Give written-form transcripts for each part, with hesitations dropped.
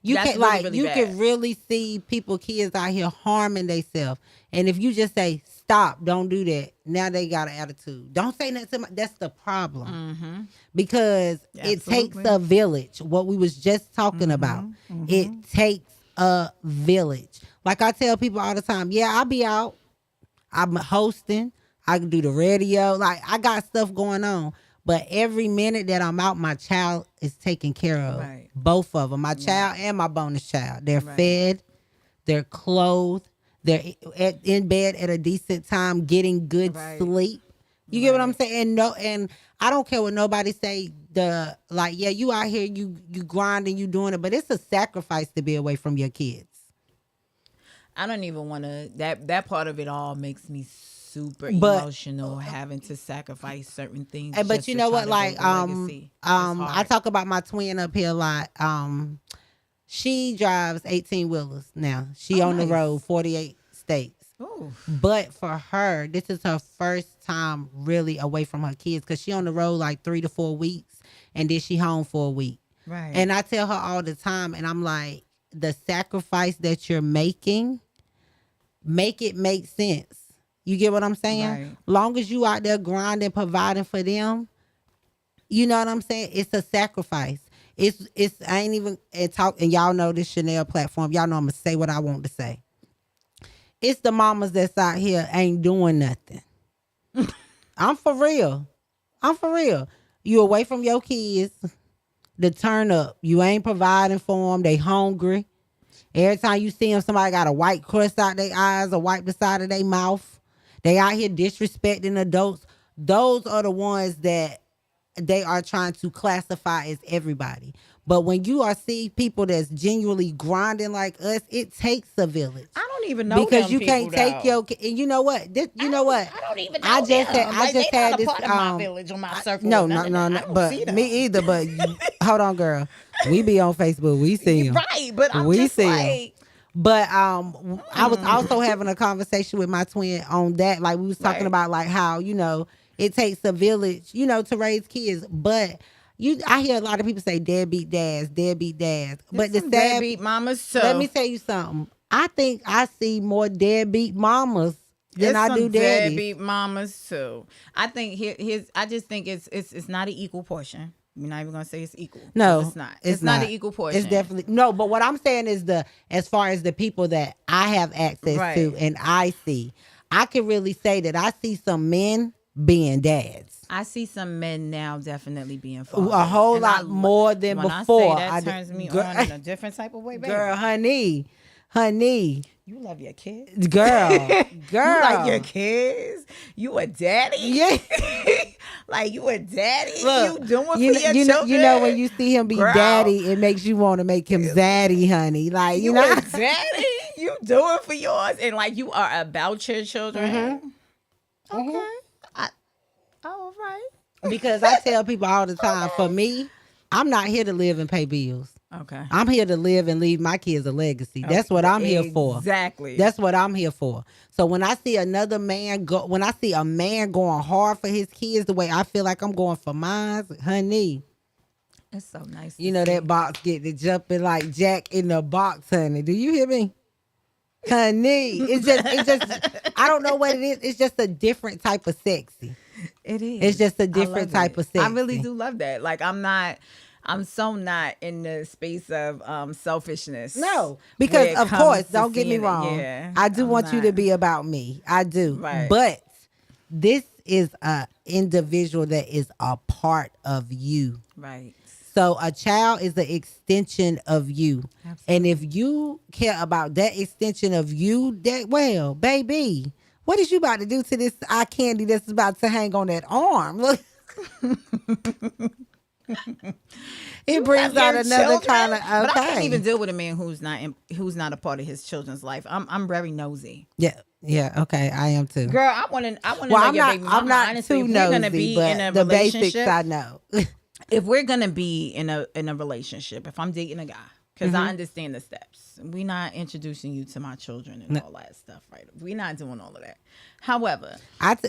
You That's can really, really you bad. can really see kids out here harming themselves. And if you just say stop, don't do that, now they got an attitude. Don't say nothing to my, that's the problem. Because it takes Absolutely. a village. What we was just talking about. It takes a village. Like I tell people all the time, yeah, I'll be out. I'm hosting. I can do the radio. Like I got stuff going on. But every minute that I'm out, my child is taken care of. Right. Both of them, my child and my bonus child. They're Right. fed, they're clothed, they're in bed at a decent time, getting good Right. sleep. You get what I'm saying? And no, and I don't care what nobody say. Yeah, you out here, you grinding, you doing it, but it's a sacrifice to be away from your kids. I don't even want to. That part of it all makes me super But- emotional, having to sacrifice certain things. But just you to know try what? to Like, build a legacy. It's I hard. talk about my twin up here a lot. She drives 18-wheelers now. She on the nice. road, 48 states. Ooh. But for her, this is her first time really away from her kids because she on the road like 3 to 4 weeks, and then she home for a week. Right. And I tell her all the time, and I'm like, the sacrifice that you're making, make it make sense. You get what I'm saying? Right. Long as you out there grinding, providing for them, you know what I'm saying? It's a sacrifice. It's I ain't even and y'all know this Chanel platform. Y'all know I'm gonna say what I want to say. It's the mamas that's out here ain't doing nothing. I'm for real. You away from your kids to turn up. You ain't providing for them. They hungry. Every time you see them, somebody got a white crust out their eyes or wipe the side of their mouth. They out here disrespecting adults. Those are the ones that they are trying to classify as everybody. But when you see people that's genuinely grinding like us, it takes a village. I don't even know Because them you people, can't take though. your and you know what? You know what? I don't even know I just them. had They had not this a part of my village or my circle. no, or no, none of no, that. no. I don't But see them. me either. But hold on, girl. We be on Facebook. We see them. Right, but I'm We just see 'em. like, But I was also having a conversation with my twin on that. Like we was talking Right. about like how it takes a village, to raise kids. But I hear a lot of people say deadbeat dads. But the some sad deadbeat mamas too. let me tell you something. I think I see more deadbeat mamas than It's I some do daddies. deadbeat mamas too. I think I just think it's not an equal portion. We're not even gonna say it's equal. 'Cause No, it's not. It's not an equal portion. It's definitely no. But what I'm saying is as far as the people that I have access Right. to and I see, I can really say that I see some men being dads. I see some men now definitely being fathers. A whole And lot more than when before. I say that turns me girl, on in a different type of way, baby. girl, honey, You love your kids. girl. You like your kids. You a daddy. Yeah. Like you a daddy. Look, you doing for you your know, children. when you see him be Girl. daddy, it makes you want to make him zaddy, honey. Like You a daddy. You doing for yours, and like you are about your children. Okay. All right. Because I tell people all the time, for me, I'm not here to live and pay bills. Okay. I'm here to live and leave my kids a legacy. That's what I'm here for. Exactly. That's what I'm here for. So when I see when I see a man going hard for his kids the way I feel like I'm going for mine, honey, It's so nice. you know that box get to jumping like Jack in the box, honey. Do you hear me? Honey, it's just I don't know what it is. It's just a different type of sexy. It is. It's just a I different love type it. of sexy. I really do love that. Like I'm so not in the space of selfishness. No, when because it of comes course, to don't get me seeing it. wrong. Yeah, I do I'm want you to not. be about me. I do. Right. But this is a individual that is a part of you. Right. So a child is an extension of you. Absolutely. And if you care about that extension of you, baby, what is you about to do to this eye candy that's about to hang on that arm? Look. It brings out Your another children? kind of But I can't okay. even deal with a man who's not a part of his children's life. I'm very nosy. Yeah, okay, I am too. Girl, I want to Well, know I'm your not. baby mama. I'm not Honestly, too if we're gonna nosy, be but in a the basics relationship, I know. if we're gonna be in a relationship, if I'm dating a guy, because I understand the steps, we're not introducing you to my children and all that stuff, right? We're not doing all of that. However,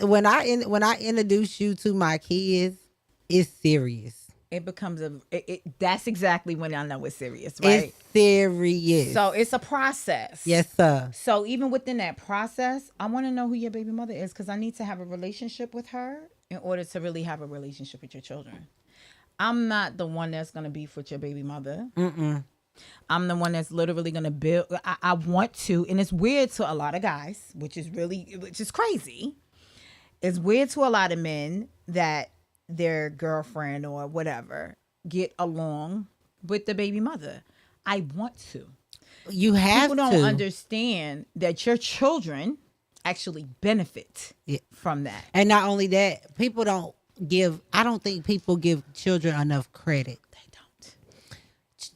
When I introduce you to my kids, it's serious. it becomes that's exactly when I know it's serious, right? It's serious. So it's a process. Yes, sir. So even within that process, I want to know who your baby mother is, because I need to have a relationship with her in order to really have a relationship with your children. I'm not the one that's going to beef with your baby mother. I'm the one that's literally going to build. I want to, and it's weird to a lot of guys, which is crazy. It's weird to a lot of men that their girlfriend or whatever get along with the baby mother. I want to. You have People don't understand that your children actually benefit from that. And not only that, I don't think people give children enough credit.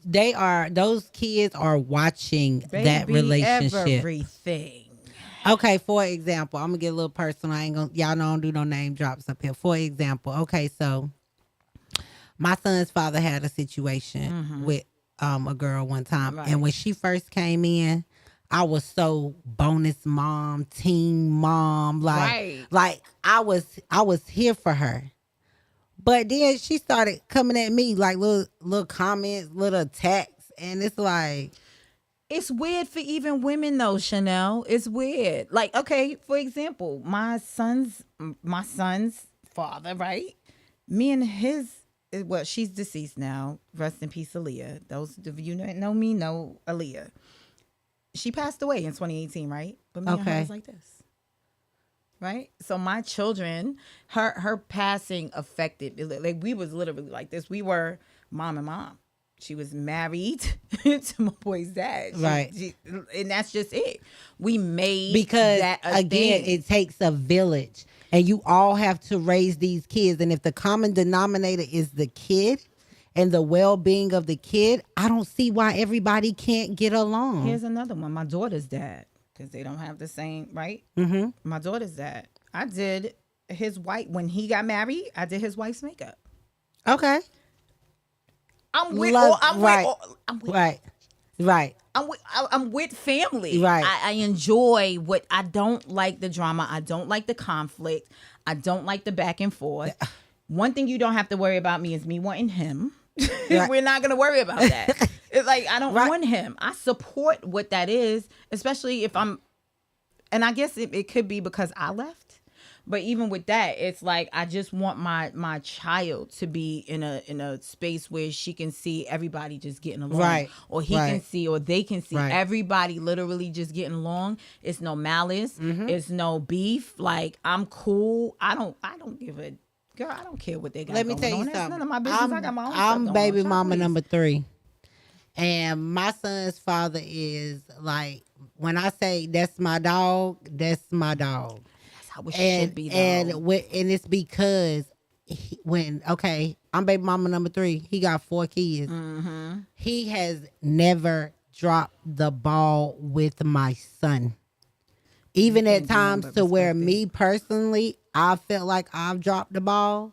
Those kids are watching that relationship. Everything. Okay, for example, I'm gonna get a little personal. Y'all know I don't do no name drops up here. For example, okay, so my son's father had a situation with a girl one time, and when she first came in, I was so bonus mom, teen mom, like I was here for her. But then she started coming at me like little comments, little attacks, and it's like. It's weird for even women though, Chanel. It's weird. Like, okay, for example, my son's father, right? Me and she's deceased now. Rest in peace, Aaliyah. Those of you that know me know Aaliyah. She passed away in 2018, right? But me and her was like this. Right? So my children, her passing affected, like we was literally like this. We were mom and mom. She was married to my boy's dad. Right. And that's just it. We made because that again, thing. It takes a village, and you all have to raise these kids. And if the common denominator is the kid and the well-being of the kid, I don't see why everybody can't get along. Here's another one. My daughter's dad, because they don't have the same, right? My daughter's dad. I did his wife, when he got married, I did his wife's makeup. Okay. I'm with family. Right. I enjoy I don't like the drama. I don't like the conflict. I don't like the back and forth. One thing you don't have to worry about me is me wanting him. Right. We're not going to worry about that. It's like, I don't want him. I support what that is, especially if and I guess it could be because I left. But even with that, it's like I just want my child to be in a space where she can see everybody just getting along, right? Or he can see, or they can see everybody literally just getting along. It's no malice, it's no beef. Like, I'm cool. I don't give a girl. I don't care what they got. Let me tell you something. That's none of my business. I got my own. I'm baby mama number 3, and my son's father is like, when I say that's my dog, that's my dog. It should be, though. And it's because I'm baby mama number 3. He got 4 kids. He has never dropped the ball with my son. Even at times to where me personally, I felt like I've dropped the ball.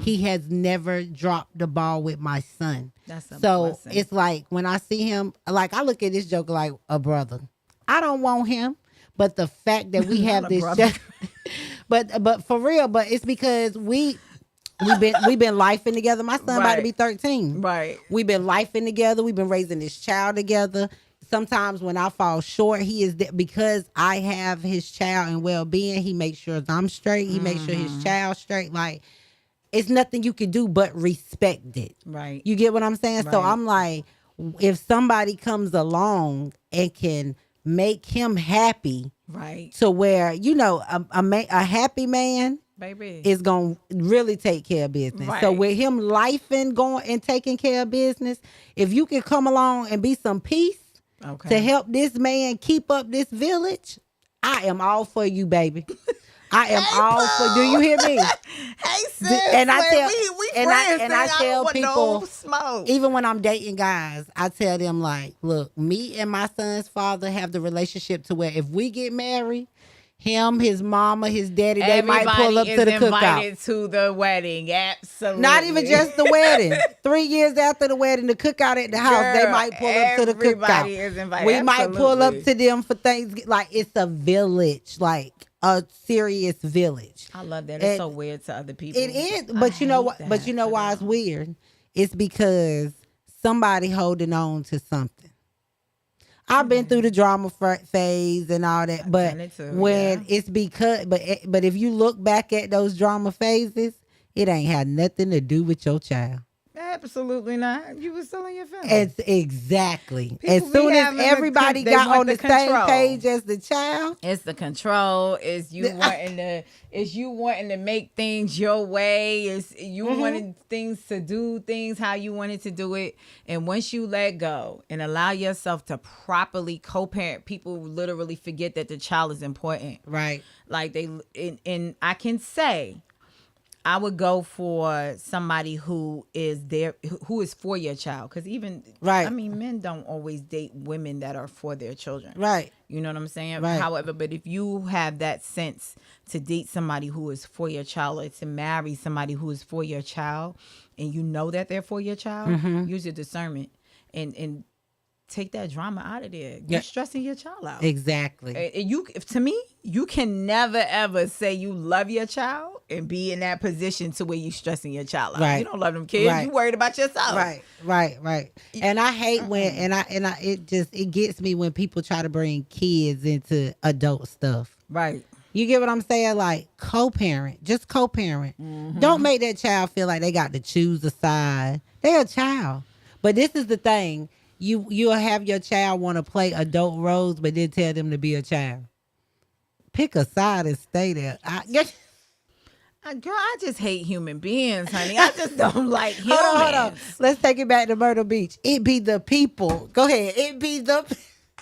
He has never dropped the ball with my son. That's a blessing. It's like when I see him, like I look at this joker like a brother. I don't want him. But the fact that we have this, but for real, but it's because we've been lifing together. My son about to be 13. Right. We've been lifing together. We've been raising this child together. Sometimes when I fall short, he is because I have his child and well-being. He makes sure I'm straight. He makes sure his child's straight. Like, it's nothing you can do but respect it. Right. You get what I'm saying? Right. So I'm like, if somebody comes along and can make him happy, right, to where a happy man, baby, is gonna really take care of business. Right. So with him lifing, going and taking care of business, if you can come along and be some peace to help this man keep up this village, I am all for you, baby. I am all for. Do you hear me? Hey sis, and I tell we friends, and I tell people, no smoke. Even when I'm dating guys, I tell them like, look, me and my son's father have the relationship to where if we get married, him, his mama, his daddy, they might pull up to the cookout. Invited to the wedding, absolutely. Not even just the wedding. 3 years after the wedding, the cookout at the house, they might pull up to the cookout. Everybody is invited. We might pull up to them for things like it's a village, like a serious village. I love that. It's so weird to other people. It is, but you know what? But you know why it's weird? it's because somebody holding on to something. I've been through the drama phase and all that, but done it too, when yeah. it's because, but if you look back at those drama phases, it ain't had nothing to do with your child. Absolutely not. You was still in your feelings. It's exactly. People As be soon as having the everybody they got want on the the same control. page as the child, It's the control. It's you wanting to make things your way. It's you wanting things to do things how you wanted to do it. And once you let go and allow yourself to properly co-parent, people literally forget that the child is important. right? Like and I can say I would go for somebody who is there, who is for your child. Because even, Right. I mean, men don't always date women that are for their children. Right. You know what I'm saying? Right. However, but if you have that sense to date somebody who is for your child or to marry somebody who is for your child and you know that they're for your child, use your discernment and take that drama out of there. You're stressing your child out. Exactly. To me, you can never ever say you love your child and be in that position to where you stressing your child out. Right. You don't love them kids. Right. You worried about yourself. Right. And I hate when it gets me when people try to bring kids into adult stuff. Right. You get what I'm saying? Like co-parent, just co-parent. Don't make that child feel like they got to choose a side. They're a child. But this is the thing. You'll have your child want to play adult roles, but then tell them to be a child. Pick a side and stay there. Girl, I just hate human beings, honey. I just don't like humans. Hold on. Let's take it back to Myrtle Beach. It be the people. Go ahead. It be the.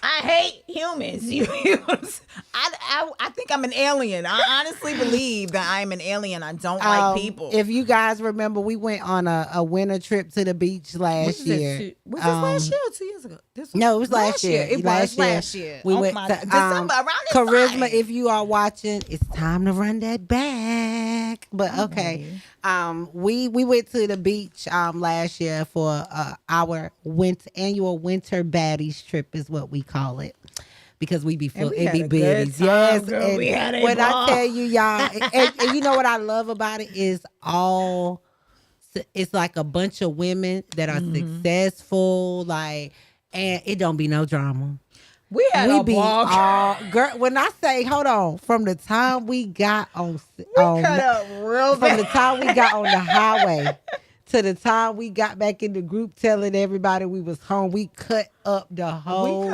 I hate humans. You know what I'm saying? I think I'm an alien. I honestly believe that I'm an alien. I don't like people. If you guys remember, we went on a winter trip to the beach last year. Was this last year or 2 years ago? No, it was last year. It was last year. We Oh went my to God. December, around this Charisma. time. If you are watching, it's time to run that back. But okay, we went to the beach last year for our annual winter baddies trip is what we call it. Because we be full, it be biddies. Yes, girl. and We had a when ball. I tell you, y'all, and you know what I love about it is it's like a bunch of women that are successful, like, and it don't be no drama. We had a ball. Girl, when I say, hold on, from the time we got on, cut up real from bad. the time we got on the highway to the time we got back in the group telling everybody we was home, we cut up the whole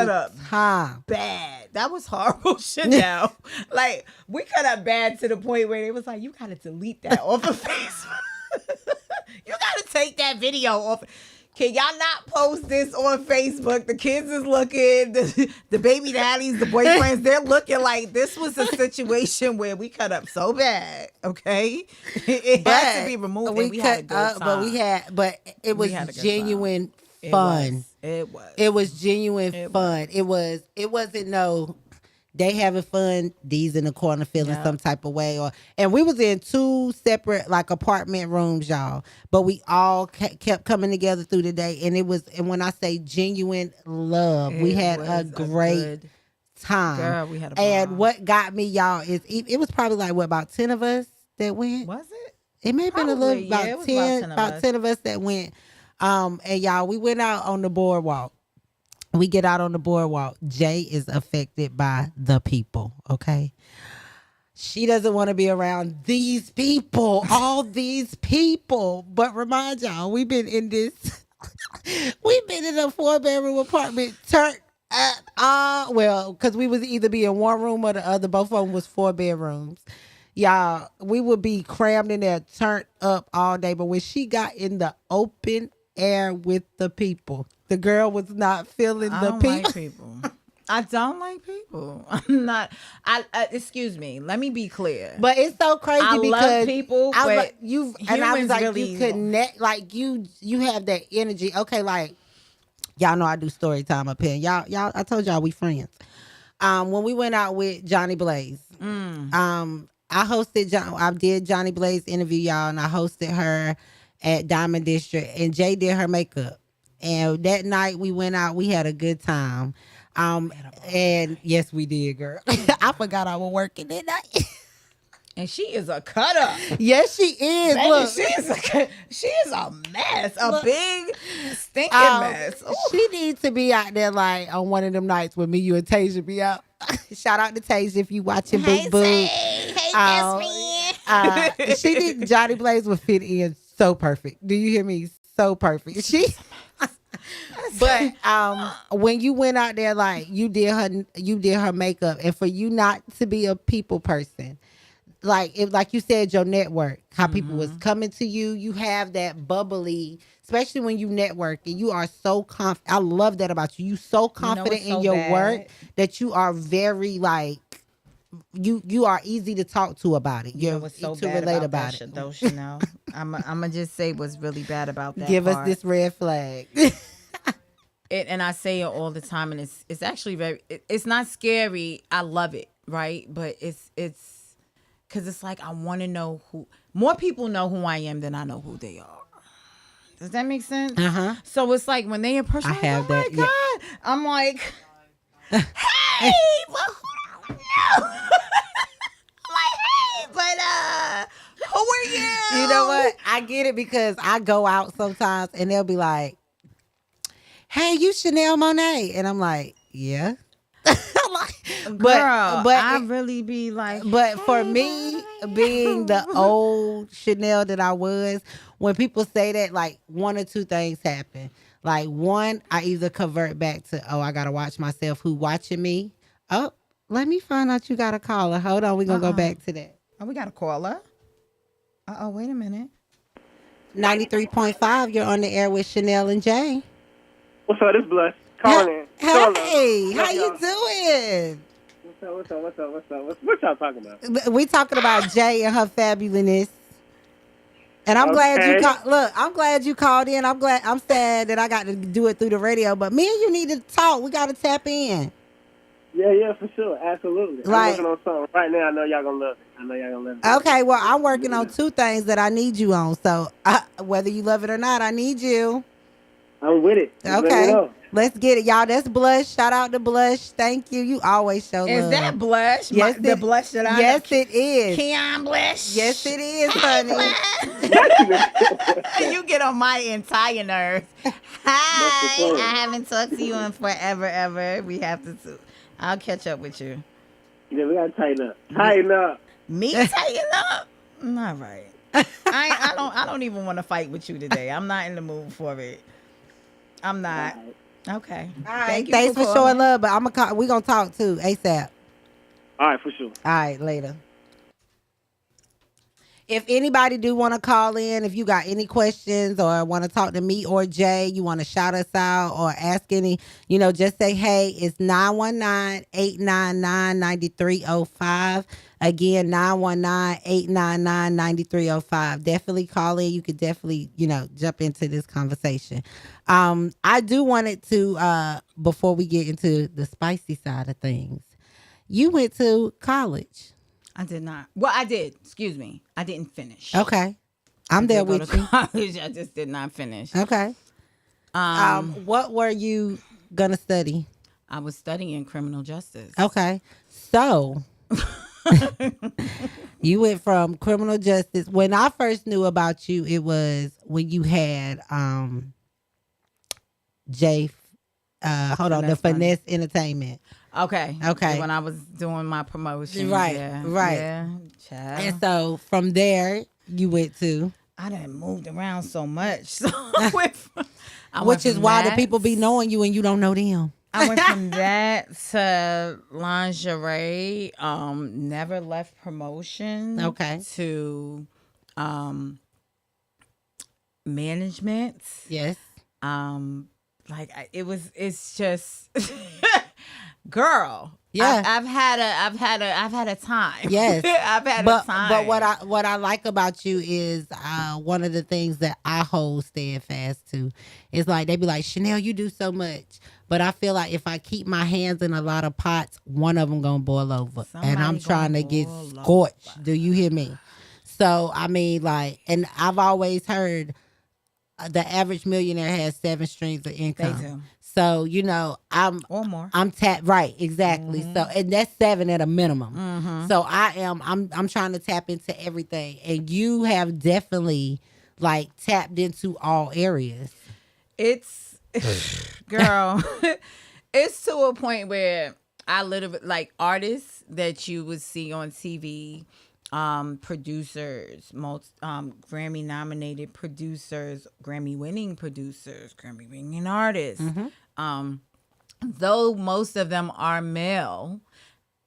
time. Bad. That was horrible, Chanel. Like, we cut up bad to the point where it was like, you gotta delete that off of Facebook. You gotta take that video off. Can y'all not post this on Facebook? The kids is looking, the baby daddies, the boyfriends, they're looking like this was a situation where we cut up so bad, okay? It has to be removed. We had a good cut up, time. but it was genuine fun. It was. It was genuine fun. It wasn't no they having fun, these in the corner feeling some type of way, and we was in 2 separate like apartment rooms, y'all, but we all kept coming together through the day, and when I say genuine love, we had a great time. Girl, we had a ball. And what got me, y'all, is it was probably like about 10 of us that went. Was it? It may have been a little about 10 of us that went. And y'all, we went out on the boardwalk. We get out on the boardwalk. Jae is affected by the people, okay? She doesn't want to be around these people, all these people. But remind y'all, we've been in a 4-bedroom apartment turned up. Well, because we was either be in one room or the other. Both of them was 4 bedrooms. Y'all, we would be crammed in there, turned up all day. But when she got in the open air with the people, the girl was not feeling the people. Like people. I don't like people. I'm not. Excuse me. Let me be clear. But it's so crazy because love people. I was but like, I was like, really you connect, like you have that energy. Okay, like y'all know I do story time up here. Y'all. I told y'all we friends. When we went out with Johnny Blaze, I hosted I did Johnny Blaze interview, y'all, and I hosted her at Diamond District, and Jae did her makeup. And that night we went out, we had a good time. And yes, we did, girl. I forgot I was working that night. And she is a cutter. Yes, she is. Baby, Look, she is a mess. A big stinking mess. Ooh. she needs to be out there like on one of them nights when me, you, and Tasia be out. Shout out to Tasia if you watching Book Book. Hey, She did Johnny Blaze would fit in so perfect. Do you hear me? So perfect. She but when you went out there like you did her makeup, and for you not to be a people person, like you said, your network, how people was coming to you, you have that bubbly, especially when you network and you are so confident. I love that about you. You so confident in your work that you are very like you are easy to talk to about it. You're what's so to bad relate about it. that, though, Chanel? I'm gonna just say what's really bad about that. Give part. us this red flag. And I say it all the time, and it's actually it's not scary. I love it, right? But it's because it's like I want to know who more people know who I am than I know who they are. Does that make sense? So it's like when they approach me, have oh that, my God, I'm like, hey, but who don't know? I'm like, hey, but who are you? You know what? I get it because I go out sometimes and they'll be like, hey, you Chanel Monet. And I'm like, yeah. Girl, I really be like, but for me, being the old Chanel that I was, when people say that, like one or two things happen. Like one, I either convert back to, oh, I gotta watch myself. Who watching me? Oh, let me find out you got a caller. Hold on, we're gonna go back to that. Oh, we got a caller. Wait a minute. 93.5, you're on the air with Chanel and Jae. What's up? This is Blush. Calling in. Hey, how you doing? What's up? What y'all talking about? We talking about Jae and her fabulousness. And I'm glad you I'm glad you called in. I'm sad that I got to do it through the radio, but me and you need to talk. We got to tap in. Yeah, for sure. Absolutely. Like, I'm working on something right now. I know y'all gonna love it. Okay, well, I'm working on two things that I need you on. So whether you love it or not, I need you. I'm with it. Okay. Let's get it, y'all. That's Blush. Shout out to Blush. Thank you. You always show love. Is that Blush? Yes, the Blush that I Yes, it is. Keon Blush? Yes, it is, honey. You get on my entire nerves. Hi. I haven't talked to you in forever, ever. We have to. I'll catch up with you. Yeah, we gotta tighten up. Tighten up. Me tighten up? All right. I don't even want to fight with you today. I'm not in the mood for it. I'm not. Okay. All right. Thanks for showing love, but we're gonna talk too ASAP. All right, for sure. All right, later. If anybody do want to call in, if you got any questions or want to talk to me or Jae, you want to shout us out or ask any, just say, hey, it's 919-899-9305. Again, 919-899-9305. Definitely call in. You could definitely, jump into this conversation. I do want it to, before we get into the spicy side of things, you went to college. I did not. Well, I did. Excuse me. I didn't finish. Okay. I'm there with you. College. I just did not finish. Okay. What were you gonna study? I was studying criminal justice. Okay. So you went from criminal justice. When I first knew about you, it was when you had the Finesse Entertainment. Okay. When I was doing my promotion. Right. Yeah. Child. And so from there, you went to. I done moved around so much. So which is why the people be knowing you and you don't know them. I went from that to lingerie. Never left promotion. Okay. To management. Yes. It's just girl. Yeah. I've had a time. Yes. I've had a time. But what I like about you is one of the things that I hold steadfast to is like they be like, Chanel, you do so much. But I feel like if I keep my hands in a lot of pots, one of them gonna boil over. And I'm trying to get scorched. Do you hear me? So I mean, and I've always heard the average millionaire has 7 streams of income. They do. So, you know, Or more. I'm tapped right, exactly. So, and that's 7 at a minimum. So I'm trying to tap into everything. And you have definitely like tapped into all areas. It's girl. It's to a point where I literally like artists that you would see on TV, producers, most Grammy nominated producers, Grammy winning producers, Grammy winning artists. Though most of them are male,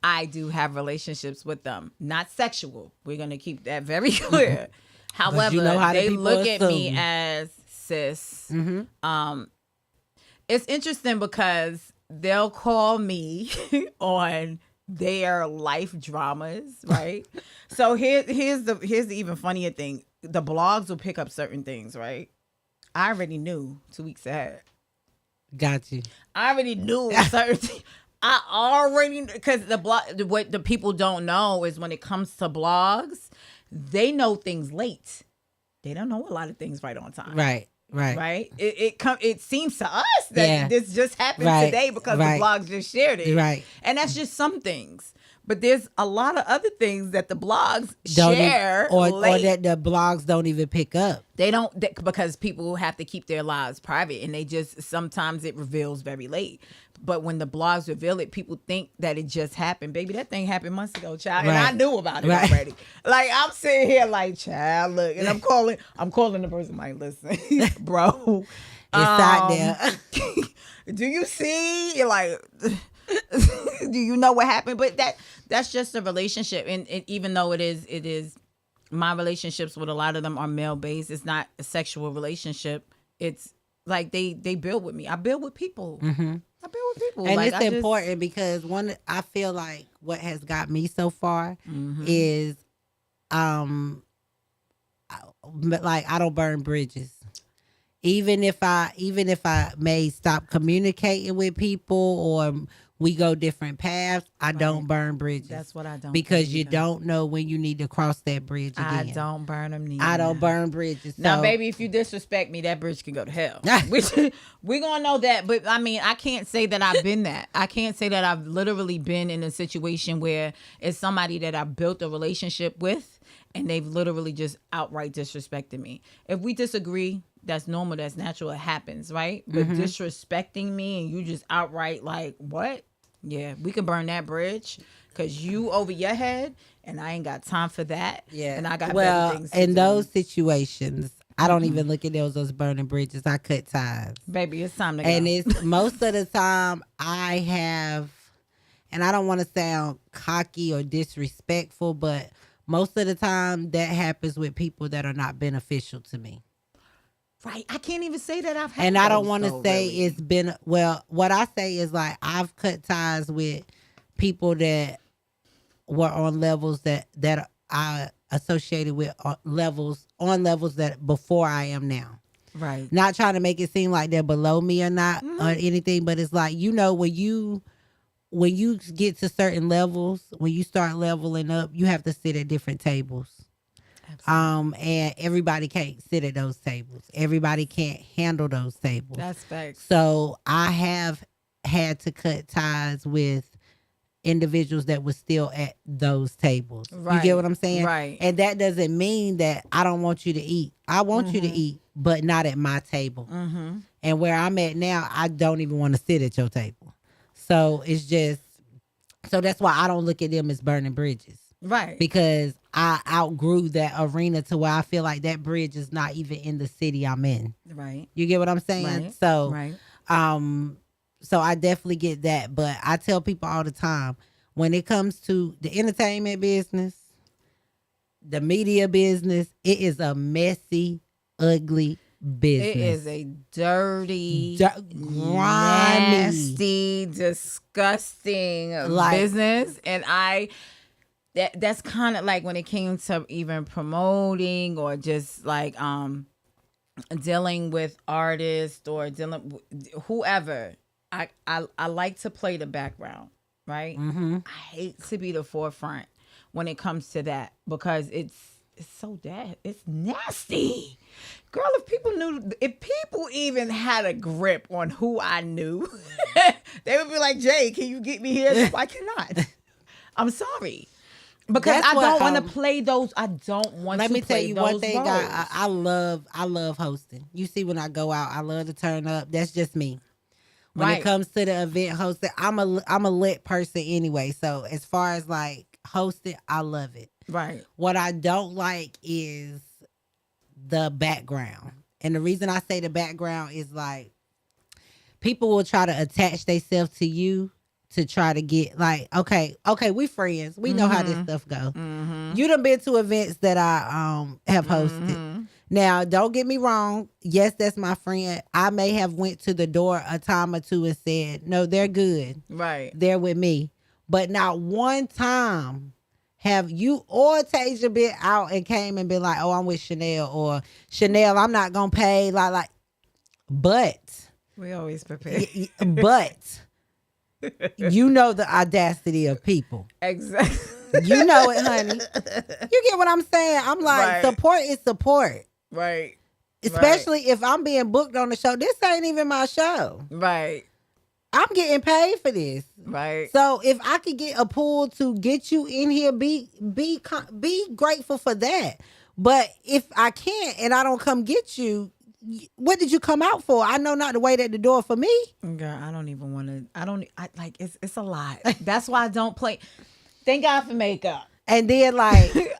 I do have relationships with them. Not sexual. We're gonna keep that very clear. However, you know how the they people look at me assume. as cis. It's interesting because they'll call me on their life dramas, right? So here's the even funnier thing. The blogs will pick up certain things, right? I already knew 2 weeks ahead. Got you. I already knew certain things. I already, because what the people don't know is when it comes to blogs, they know things late. They don't know a lot of things right on time. Right. It seems to us that this just happened today because the blogs just shared it. Right. And that's just some things. But there's a lot of other things that the blogs share or late. that the blogs don't even pick up. They don't, because people have to keep their lives private, and they just, sometimes it reveals very late. But when the blogs reveal it, people think that it just happened. Baby, that thing happened months ago, child. And I knew about it already. Like, I'm sitting here like, child, look. And I'm calling the person like, listen, bro. It's out there. Do you see? You're like, do you know what happened? But that's just a relationship. And even though it is, my relationships with a lot of them are male based. It's not a sexual relationship. It's like they build with me. I build with people. I build with people. And like, it's important because I feel like what has got me so far is, like I don't burn bridges. Even if I may stop communicating with people or we go different paths, I don't burn bridges. That's what I don't. Because you don't know when you need to cross that bridge again. I don't burn them neither. I don't burn bridges. Now, baby, if you disrespect me, that bridge can go to hell. We're going to know that. But, I mean, I can't say that I've been that. I can't say that I've literally been in a situation where it's somebody that I built a relationship with and they've literally just outright disrespected me. If we disagree, that's normal. That's natural. It happens, right? But disrespecting me and you just outright like, what? Yeah, we can burn that bridge because you over your head and I ain't got time for that. Yeah. And I got better things to in do. those situations, I don't even look at those as burning bridges. I cut ties. Baby, it's time to go. And it's most of the time I have, and I don't want to sound cocky or disrespectful, but most of the time that happens with people that are not beneficial to me. Right. I can't even say that I've had. And I don't want to say it's been, well, what I say is like I've cut ties with people that were on levels that I associated with levels that before I am now. Right. Not trying to make it seem like they're below me or not or anything, but it's like, you know, when you get to certain levels, when you start leveling up, you have to sit at different tables. Absolutely. And everybody can't sit at those tables. Everybody can't handle those tables. That's facts. So I have had to cut ties with individuals that were still at those tables. Right. You get what I'm saying? Right. And that doesn't mean that I don't want you to eat. I want you to eat, but not at my table. And where I'm at now, I don't even want to sit at your table. So it's just, so that's why I don't look at them as burning bridges. Right. Because I outgrew that arena to where I feel like that bridge is not even in the city I'm in. Right. You get what I'm saying? Right. So, right. So I definitely get that. But I tell people all the time, when it comes to the entertainment business, the media business, it is a messy, ugly business. It is a dirty, grimy, nasty, disgusting business. And that's kind of like when it came to even promoting or just like dealing with artists or dealing with whoever. I like to play the background, right? I hate to be the forefront when it comes to that because so it's nasty. Girl, if people even had a grip on who I knew, they would be like, Jae, can you get me here? I cannot. I'm sorry. Because I don't want to play those. I don't want to play those Let me tell you one thing. roles. I love hosting. You see, when I go out, I love to turn up. That's just me. When it comes to the event hosting, I'm a lit person anyway. So as far as like hosting, I love it. Right. What I don't like is the background. And the reason I say the background is like people will try to attach themselves to you to try to get like, okay, we friends. We know how this stuff go. You done been to events that I have hosted. Now, don't get me wrong. Yes, that's my friend. I may have went to the door a time or two and said, no, they're good. Right. They're with me. But not one time have you or Tasia been out and came and been like, oh, I'm with Chanel, or Chanel, I'm not going to pay. But. We always prepare. But. You know the audacity of people. Exactly. You know it, honey. You get what I'm saying? I'm like, support is support. Right. Especially if I'm being booked on the show. This ain't even my show. Right. I'm getting paid for this. Right. So if I could get a pool to get you in here, be grateful for that. But if I can't and I don't come get you, what did you come out for? I know not to wait at the door for me. Girl, I don't even want to. It's a lot. That's why I don't play. Thank God for makeup. And then like play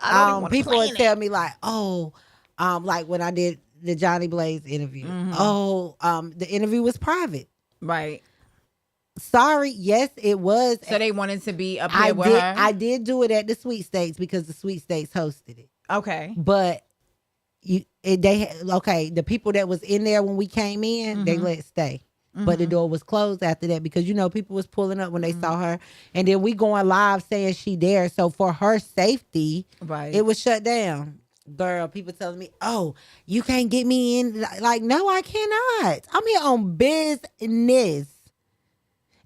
people would it. tell me like, oh, like when I did the Johnny Blaze interview. The interview was private. Right. Sorry, yes, it was. So they wanted to be up here with her? I did do it at the Sweepstakes because the Sweepstakes hosted it. Okay. But the people that was in there when we came in, they let stay. But the door was closed after that because, people was pulling up when they saw her. And then we going live saying she there. So for her safety, it was shut down. Girl, people telling me, oh, you can't get me in. Like, no, I cannot. I'm here on business.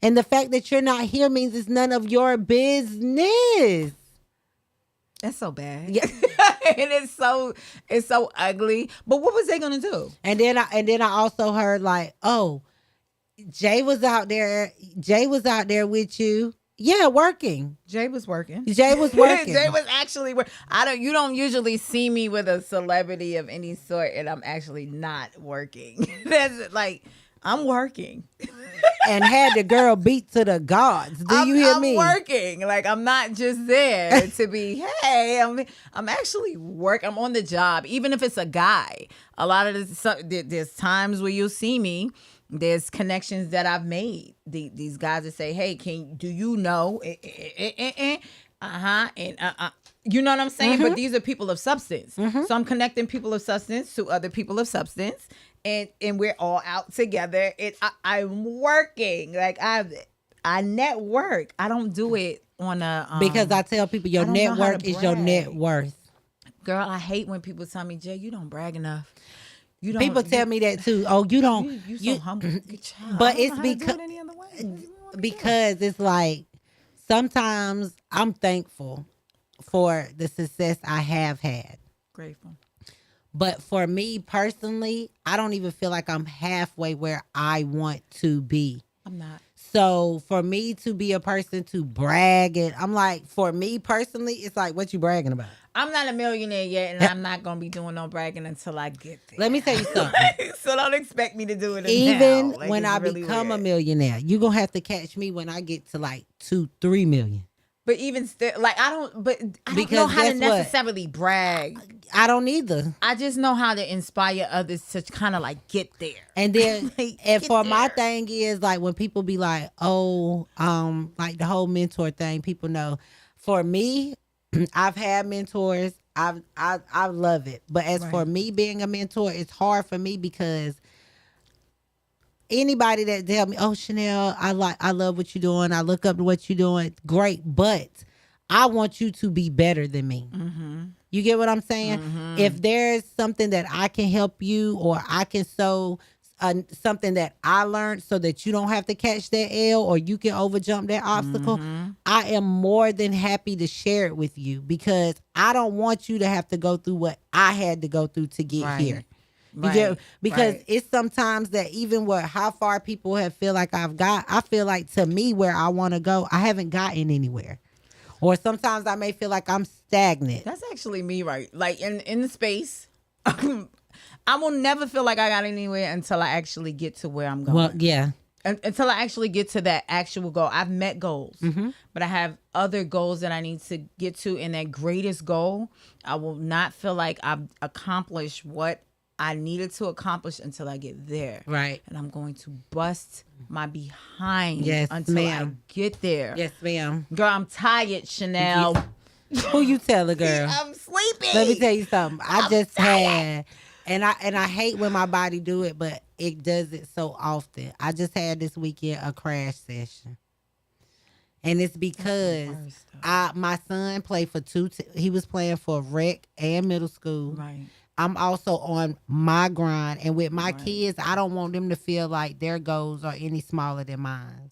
And the fact that you're not here means it's none of your business. That's so bad. Yeah. And it's so ugly. But what was they gonna do? And then I also heard like, oh, Jae was out there with you. Yeah, working. Jae was working. Jae was working. Jae was actually working. You don't usually see me with a celebrity of any sort and I'm actually not working. That's like, I'm working. And had the girl beat to the gods. You hear me? I'm working. Like, I'm not just there to be, hey, I'm actually I'm on the job. Even if it's a guy. A lot of there's times where you'll see me. There's connections that I've made. These guys that say, hey, do you know? You know what I'm saying? But these are people of substance. So I'm connecting people of substance to other people of substance. And we're all out together. I'm working. Like I network. I don't do it on a because I tell people your network is your net worth. Girl, I hate when people tell me, Jae, you don't brag enough. You don't. People tell me that too. Oh, you don't. You so humble. Good child. But it's because it's like sometimes I'm thankful for the success I have had. Grateful. But for me personally, I don't even feel like I'm halfway where I want to be. I'm not. So for me to be a person to brag, and I'm like, for me personally, it's like, what you bragging about? I'm not a millionaire yet, and I'm not going to be doing no bragging until I get there. Let me tell you something. So don't expect me to do it even now. Like, when I really become weird. a millionaire. You're going to have to catch me when I get to like 2-3 million. But even still, like, I don't Because know how to guess what? necessarily brag. I don't either. I just know how to inspire others to kind of like get there. And then, Like, and get for my there. thing is like when people be like, oh, like the whole mentor thing, people know. For me, I've had mentors. I love it. But as for me being a mentor, it's hard for me because anybody that tell me, oh, Chanel, I love what you're doing. I look up to what you're doing. Great. But I want you to be better than me. Mm-hmm. You get what I'm saying? Mm-hmm. If there's something that I can help you or I can sow something that I learned so that you don't have to catch that L or you can overjump that obstacle, I am more than happy to share it with you because I don't want you to have to go through what I had to go through to get here. You get, because it's sometimes that even where how far people have feel like I've got, I feel like to me where I want to go, I haven't gotten anywhere. Or sometimes I may feel like I'm stagnant. That's actually me, right? Like in the space, I will never feel like I got anywhere until I actually get to where I'm going. Well, yeah. Until I actually get to that actual goal. I've met goals, but I have other goals that I need to get to. And that greatest goal, I will not feel like I've accomplished what I needed to accomplish until I get there. Right. And I'm going to bust my behind Yes, until ma'am. I get there. Yes, ma'am. Girl, I'm tired, Chanel. Who you telling, girl? I'm sleepy. Let me tell you something. I just had, and I hate when my body do it, but it does it so often. I just had this weekend a crash session. And it's because my son played for he was playing for rec and middle school. Right. I'm also on my grind. And with my kids, I don't want them to feel like their goals are any smaller than mine.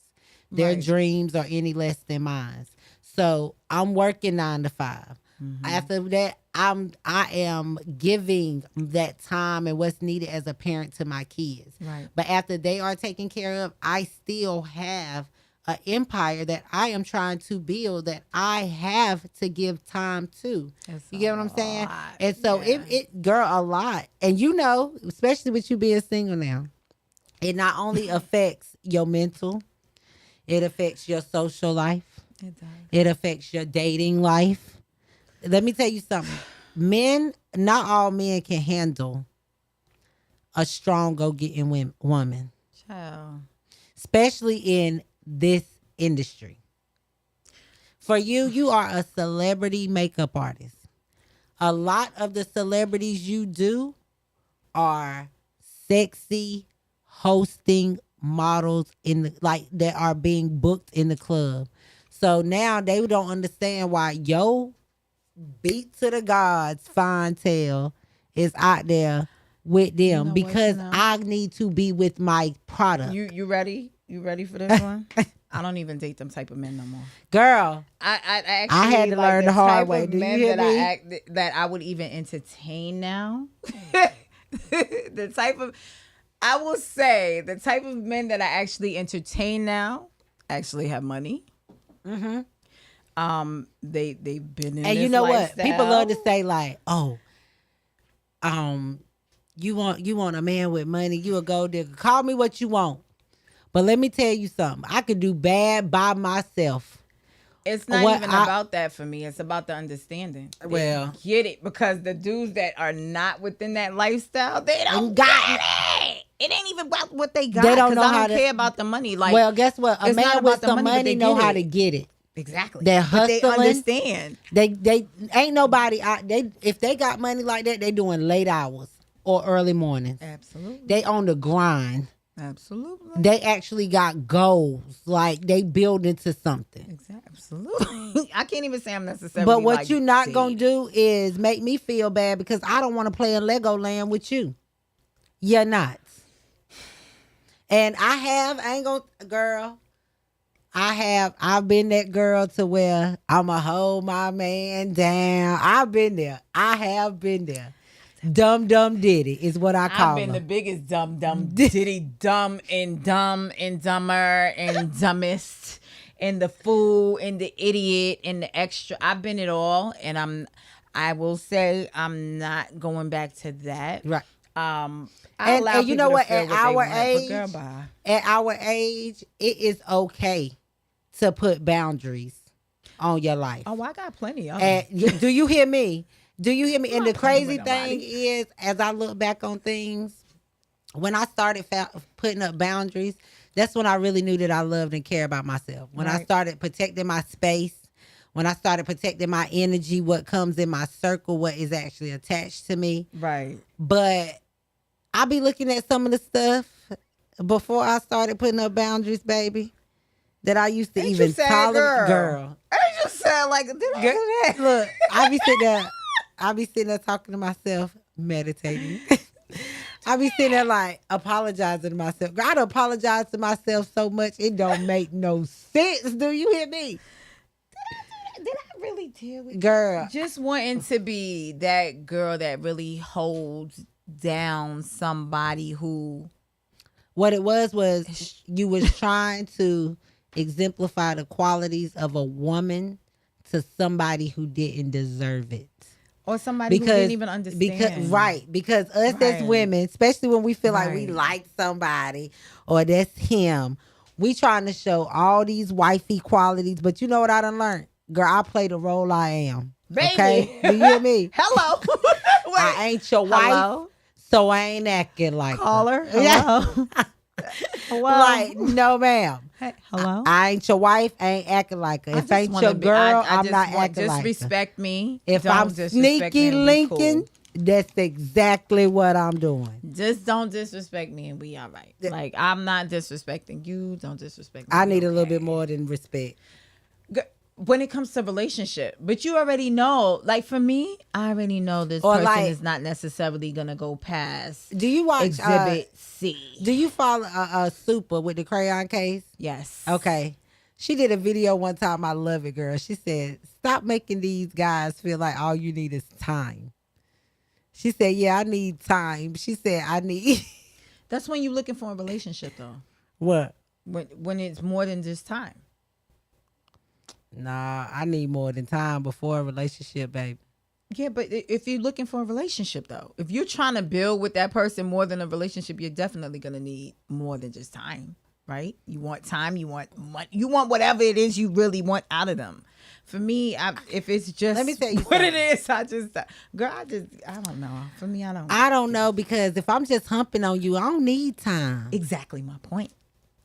Their dreams are any less than mine. So I'm working 9 to 5. After that, I am giving that time and what's needed as a parent to my kids. Right. But after they are taken care of, I still have an empire that I am trying to build that I have to give time to. You get what I'm saying? And so it girl, a lot. And you know, especially with you being single now, it not only affects your mental, it affects your social life. It does. It affects your dating life. Let me tell you something. Men, not all men can handle a strong go-getting woman. Child. Especially in this industry. For you, you are a celebrity makeup artist. A lot of the celebrities you do are sexy hosting models that are being booked in the club. So now they don't understand why yo beat to the gods fine tail is out there with them because I need to be with my product. You ready? You ready for this one? I don't even date them type of men no more. Girl, I actually I had to learn the hard way. Do you hear me? That I would even entertain now. The type of, I will say, the type of men that I actually entertain now actually have money. They've been in. And this you know lifestyle. what? People love to say like, oh, you want a man with money, you a gold digger. Call me what you want. But let me tell you something. I could do bad by myself. It's not even about that for me. It's about the understanding. Well, get it, because the dudes that are not within that lifestyle, they don't got it. It ain't even about what they got. They don't know I don't care about the money. Like, well, guess what? A man with some money know how to get it. Exactly. They're hustling. But they understand. They ain't nobody out. If they got money like that, they doing late hours or early mornings. Absolutely. They on the grind. Absolutely. They actually got goals. Like they build into something. Exactly. Absolutely. I can't even say I'm necessarily. But what you're not gonna do is make me feel bad because I don't want to play in Legoland with you. You're not. And I've been that girl to where I'ma hold my man down. I've been there. I have been there. Dumb diddy is what I call I've been her. the biggest dumb diddy, dumb and dumber and dumbest and the fool and the idiot and the extra. I've been it all, and I will say I'm not going back to that. Right. And you know what? At our age, it is okay to put boundaries on your life. Oh, I got plenty of them. Do you hear me? Do you hear me? And the crazy with thing nobody. is, as I look back on things, when I started putting up boundaries, that's when I really knew that I loved and cared about myself. When I started protecting my space, when I started protecting my energy, what comes in my circle, what is actually attached to me. Right. But I be looking at some of the stuff before I started putting up boundaries, baby, that I used to even tolerate. Girl. I just said, like, did I do that? Look, I be sitting there talking to myself, meditating. I be sitting there like apologizing to myself. I done apologize to myself so much it don't make no sense. Do you hear me? Did I really deal with Girl. just wanting to be that girl that really holds down somebody who What it was you was trying to exemplify the qualities of a woman to somebody who didn't deserve it. or somebody who didn't even understand. Because us as Right. women, especially when we feel like we Right. like somebody or that's him, we trying to show all these wifey qualities. But you know what I done learned? Girl, I play the role I am. Baby. Okay? Do you hear me? Hello. Wait. I ain't your wife, Hello. so I ain't acting like Caller. her. Yeah. Hello. Hello. Like, no ma'am. Hey, hello. I ain't your wife, I ain't acting like her. I If just ain't wanna your be- girl, I I'm just not want- acting like her. Disrespect me. If Don't I'm disrespect me sneaky and be linking, cool. that's exactly what I'm doing. Just don't disrespect me and we all right. Like, I'm not disrespecting you. Don't disrespect me. I We need a little okay. bit more than respect. When it comes to relationship, but you already know, like for me, I already know this Or person like- is not necessarily gonna go past Do you watch Exhibit C. Do you follow Super with the crayon case? Yes. Okay. She did a video one time. I love it, girl. She said, "Stop making these guys feel like all you need is time." She said, "Yeah, I need time." She said, "I need That's when you're looking for a relationship, though. what?" When it's more than just time. Nah, I need more than time before a relationship, baby. Yeah, but if you're looking for a relationship, though, if you're trying to build with that person more than a relationship, you're definitely gonna need more than just time, right? You want time, you want money, you want whatever it is you really want out of them. For me, if it's just Let me tell you what it something. is, I don't know. For me, I don't. I don't know, because if I'm just humping on you, I don't need time. Exactly my point.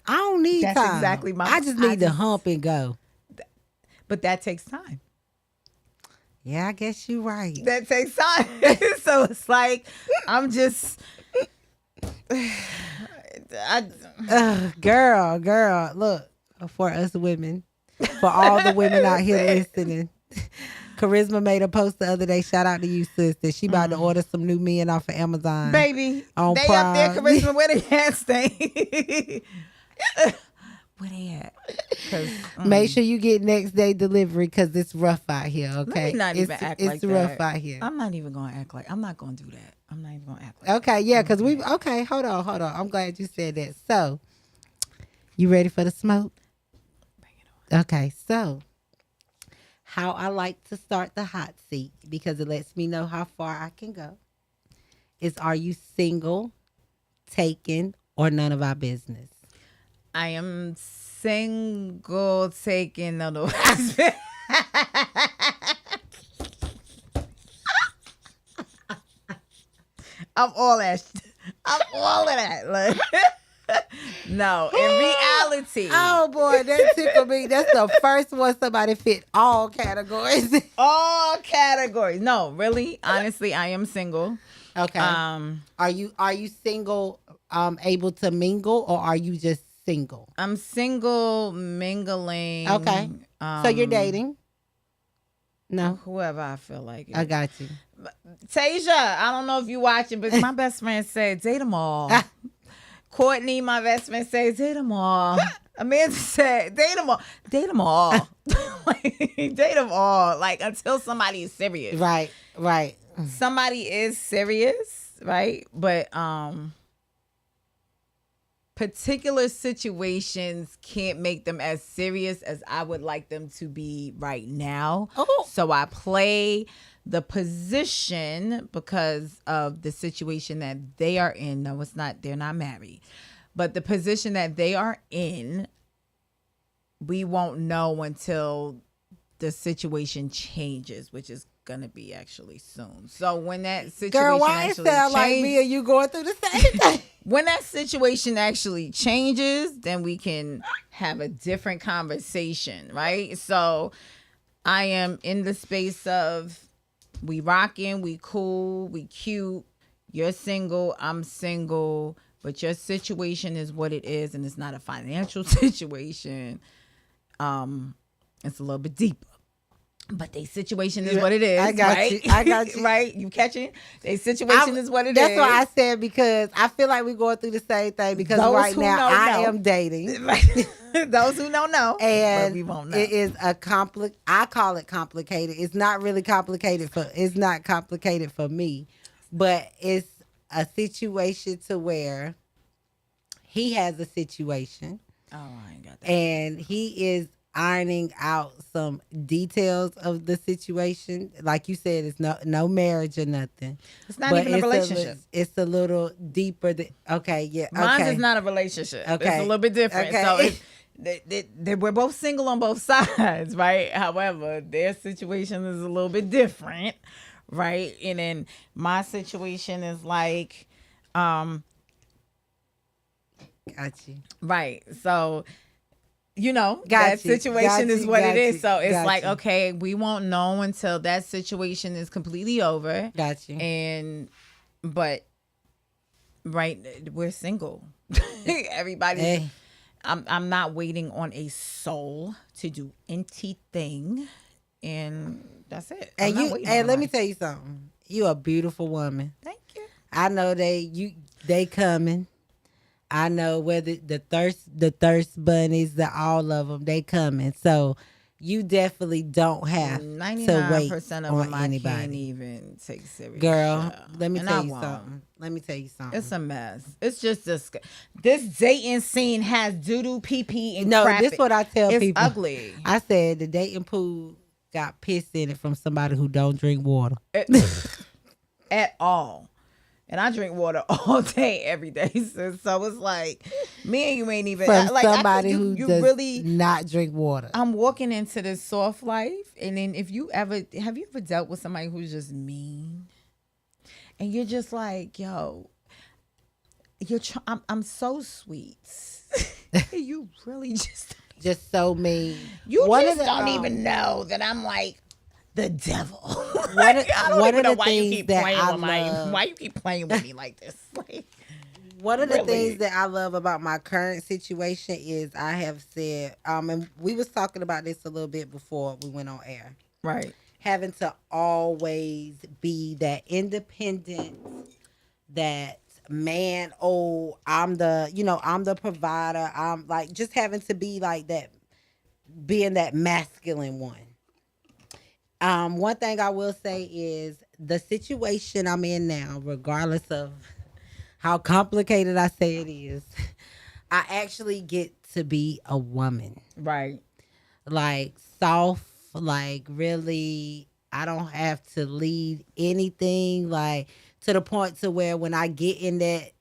I don't need That's time. exactly my- I just I need to just- hump and go. But that takes time. Yeah, I guess you're right. That takes time. So it's like I'm just. Girl, look, for us women, for all the women out here listening. Charisma made a post the other day. Shout out to you, sister. She about to order some new men off of Amazon. Baby, On they up there, Prime. Charisma, where they at, stay? Where they at? 'Cause, Make sure you get next day delivery, because it's rough out here, okay? let me not even act like it's that. rough out here. I'm not even gonna act like. I'm not gonna do that. I'm not even gonna act like. Okay, yeah, because okay, hold on. I'm glad you said that. So, you ready for the smoke? Bring it on. Okay, so how I like to start the hot seat, because it lets me know how far I can go, is, are you single, taken, or none of our business? I am single, taking no. I'm all that. I'm all of that. Like, no, in reality, Oh boy, that tickled me. That's the first one somebody fit all categories. all categories. No, really, honestly, I am single. Okay. Are you single, able to mingle, or are you just single? I'm single, mingling. Okay. So you're dating? No, Whoever I feel like. I got you. Tasia, I don't know if you watching, but my best friend said date them all. Courtney, my best friend, said date them all. Amanda said date them all. Date them all. Like, date them all. Like, until somebody is serious. Right. Somebody is serious, right? But particular situations can't make them as serious as I would like them to be right now. Oh. So I play the position because of the situation that they are in. No, it's not. They're not married. But the position that they are in, we won't know until the situation changes, which is going to be actually soon. So when that situation Girl, why it actually sound like changes, me and you going through the same thing? when that situation actually changes, then we can have a different conversation, right? So I am in the space of we rocking, we cool, we cute. You're single, I'm single, but your situation is what it is, and it's not a financial situation. It's a little bit deeper. But their situation is what it is. I got right? you. I got you. Right? You catching? Their situation is what it is. That's why I said, because I feel like we're going through the same thing, because Those right who now know, I know. am dating. Right. Those who don't know, And but we won't know. it is I call it complicated. It's not really complicated it's not complicated for me, but it's a situation to where he has a situation. Oh, I ain't got that. And he is ironing out some details of the situation. Like you said, it's no marriage or nothing. It's not even a relationship. It's a little deeper. Okay, yeah. Mine okay. is not a relationship. Okay. It's a little bit different. Okay. So we're both single on both sides, right? However, their situation is a little bit different, right? And then my situation is like, Got you. right. So, that situation is what it is. So it's like, okay, we won't know until that situation is completely over. Got you. But we're single. Everybody. Hey. I'm not waiting on a soul to do anything, and that's it. And let me tell you something. You a beautiful woman. Thank you. I know they coming. I know whether the thirst bunnies, all of them, they coming. So you definitely don't have to wait 99% of on them I anybody. can't even take serious. Girl, let me And tell I you won't. something. Let me tell you something. It's a mess. It's just this dating scene has doo-doo, pee-pee, and No, crap. this is what I tell it's people. Ugly. I said the dating pool got piss in it from somebody who don't drink water. At all. And I drink water all day, every day. So it's like, me and you ain't even From like somebody you who does really not drink water. I'm walking into this soft life, and then have you ever dealt with somebody who's just mean, and you're just like, yo, I'm so sweet. You really just so mean. You just don't even know that I'm like the devil. One I don't even know of the why you things keep that playing I with love. why you keep playing with me like this. Like, One of the really? things that I love about my current situation is I have said, and we was talking about this a little bit before we went on air. right. Having to always be that independent, that man. Oh, I'm the provider. I'm like just having to be like that, being that masculine one. One thing I will say is the situation I'm in now, regardless of how complicated I say it is, I actually get to be a woman. Right. Like soft, like really, I don't have to lead anything, like to the point to where when I get in that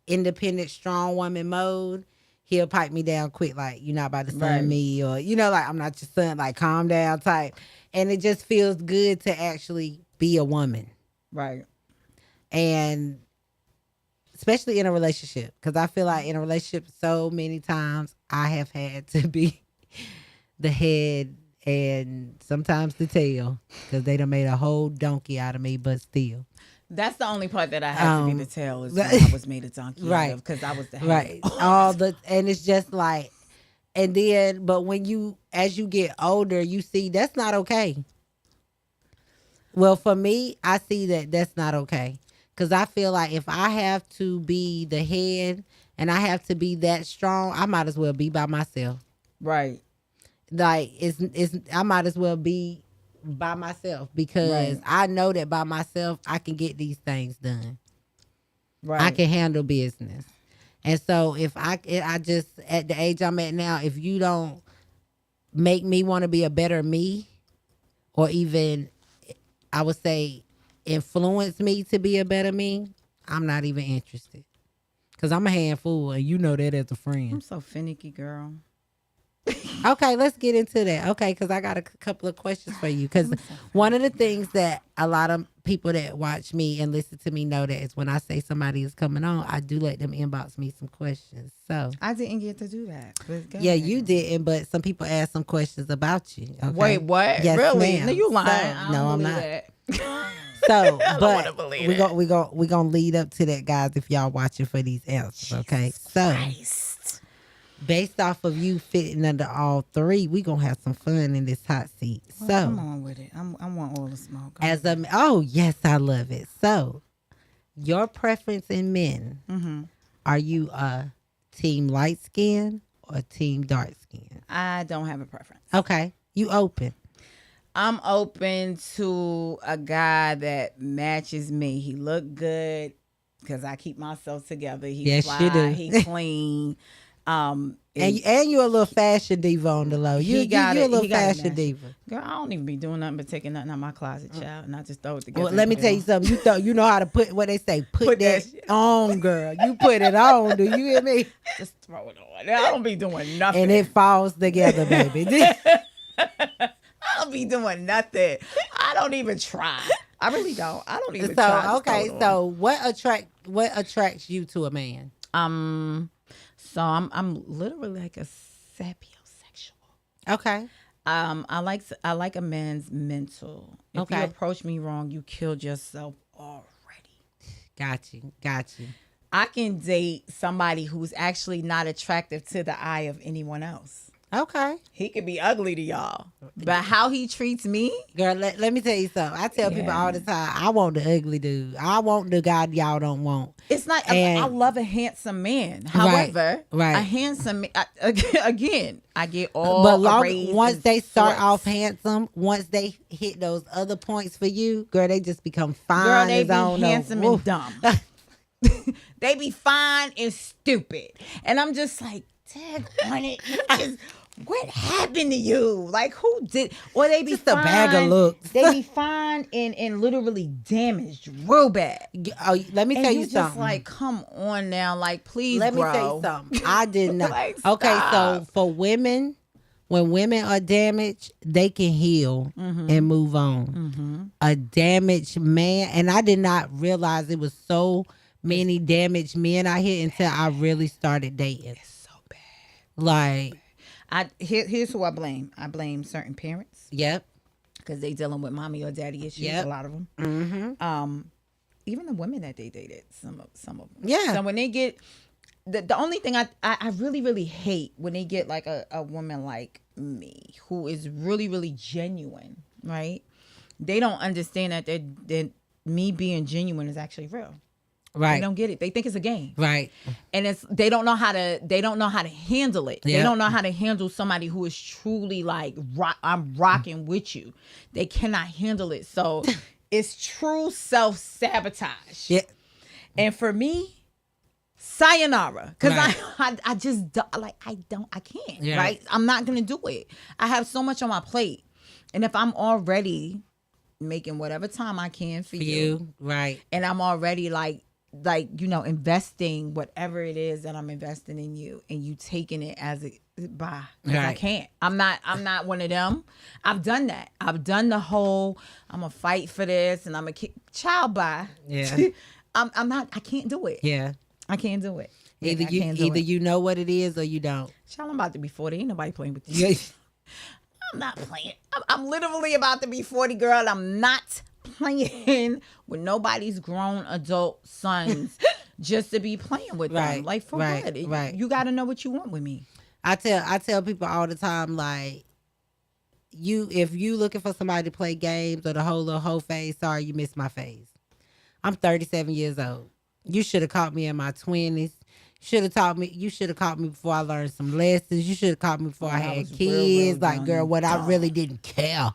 independent, strong woman mode, he'll pipe me down quick, like, you're not about to son Right. me, or, like, I'm not your son, like, calm down type. And it just feels good to actually be a woman. Right. And especially in a relationship, because I feel like in a relationship so many times I have had to be the head and sometimes the tail, because they done made a whole donkey out of me, but still. That's the only part that I had to be the tail is when I was made a donkey Right. because I was the head. Right. And it's just like, and then, but as you get older, you see that's not okay. Well, for me, I see that that's not okay. Because I feel like if I have to be the head and I have to be that strong, I might as well be by myself. Right. Like, I might as well be by myself, because Right. I know that by myself, I can get these things done. Right. I can handle business. And so if I just, at the age I'm at now, if you don't make me want to be a better me, or even, I would say, influence me to be a better me, I'm not even interested. Because I'm a handful, and you know that as a I'm friend. so finicky, girl. Okay, let's get into that. Okay, because I got a couple of questions for you. Because one of the things that a lot of people that watch me and listen to me know that is when I say somebody is coming on, I do let them inbox me some questions. So I didn't get to do that. But go yeah, ahead. you didn't, but some people asked some questions about you. Okay? Wait, what? Yes, Really? ma'am. No, you lying. So, I don't no, I'm believe not. that. So, I don't but wanna believe we gonna lead up to that, guys. If y'all watching for these answers, okay? So, Christ. based off of you fitting under all three, we gonna have some fun in this hot seat. Well, So come on with it. I want all the smoke. as a oh yes, I love it. So your preference in men, are you a team light skin or team dark skin? I don't have a preference. Okay, you open. I'm open to a guy that matches me. He look good because I keep myself together. He Yes, fly, you do. he clean. And you're a little fashion diva on the low. You're a little fashion diva. Girl, I don't even be doing nothing but taking nothing out of my closet, child, and I just throw it together. Well, let me tell you something. You know how to put what they say. Put that shit on, girl. You put it on. Do you hear me? Just throw it on. I don't be doing nothing. And it falls together, baby. I don't be doing nothing. I don't even try. I really don't. I don't even So try. okay, so what attracts you to a man? So I'm literally like a sapiosexual. Okay. I like a man's mental. If Okay. you approach me wrong, you killed yourself already. Got you. I can date somebody who's actually not attractive to the eye of anyone else. Okay. He could be ugly to y'all, but how he treats me, Girl, let me tell you something. I tell people all the time, I want the ugly dude. I want the guy y'all don't want. it's not. And- I love a handsome man. However, right. a handsome man, again, I get all. But arrays once and they start sorts. off handsome, once they hit those other points for you, girl, they just become fine. girl, they as be I don't know. handsome Woo. and dumb. They be fine and stupid, and I'm just like, tag on it. What happened to you? Like, who did? Or they be Just fine. a bag of looks. They be fine and literally damaged real bad. Oh, let me And tell you you just something. like, come on now, like, please, Let me bro. tell you something. I did not. Like, Okay, so stop. for women, when women are damaged, they can heal and move on. A damaged man, and I did not realize it was so many damaged men out here until I really started dating. It's so bad. Like, Here's who I blame. I blame certain parents yep, because they dealing with mommy or daddy issues. Yep. A lot of them. Even the women that they dated, some of them. Yeah. So when they get the only thing I really, really hate when they get like a woman like me who is really, really genuine, right? They don't understand that me being genuine is actually real. right, They don't get it. They think it's a game. right, And they don't know how to handle it. Yeah. They don't know how to handle somebody who is truly like I'm rocking with you. They cannot handle it. So it's true self-sabotage. yeah, And for me, sayonara, because Right. I just I can't. Yeah. Right? I'm not gonna do it. I have so much on my plate, and if I'm already making whatever time I can for for you, you, right, and I'm already like investing whatever it is that I'm investing in you, and you taking it as a bye. 'Cause I Right. can't. I'm not one of them. I've done that. I've done the whole I'm gonna fight for this and I'm gonna child bye. Yeah. I'm not. I can't do it. yeah. I can't do it. Either I can't do either it. you know what it is or you don't. Child, I'm about to be 40. Ain't nobody playing with you. Yeah. I'm not playing. I'm literally about to be 40, girl. I'm not playing with nobody's grown adult sons just to be playing with Right, them. Like, for right, what? right. You got to know what you want with me. I tell people all the time, like, if you looking for somebody to play games or the whole phase, sorry, you missed my phase. I'm 37 years old. You should have caught me in my 20s. You should have caught me before I learned some lessons. You should have caught me before I I had was kids. real Like, young girl, and what I dumb. really didn't care.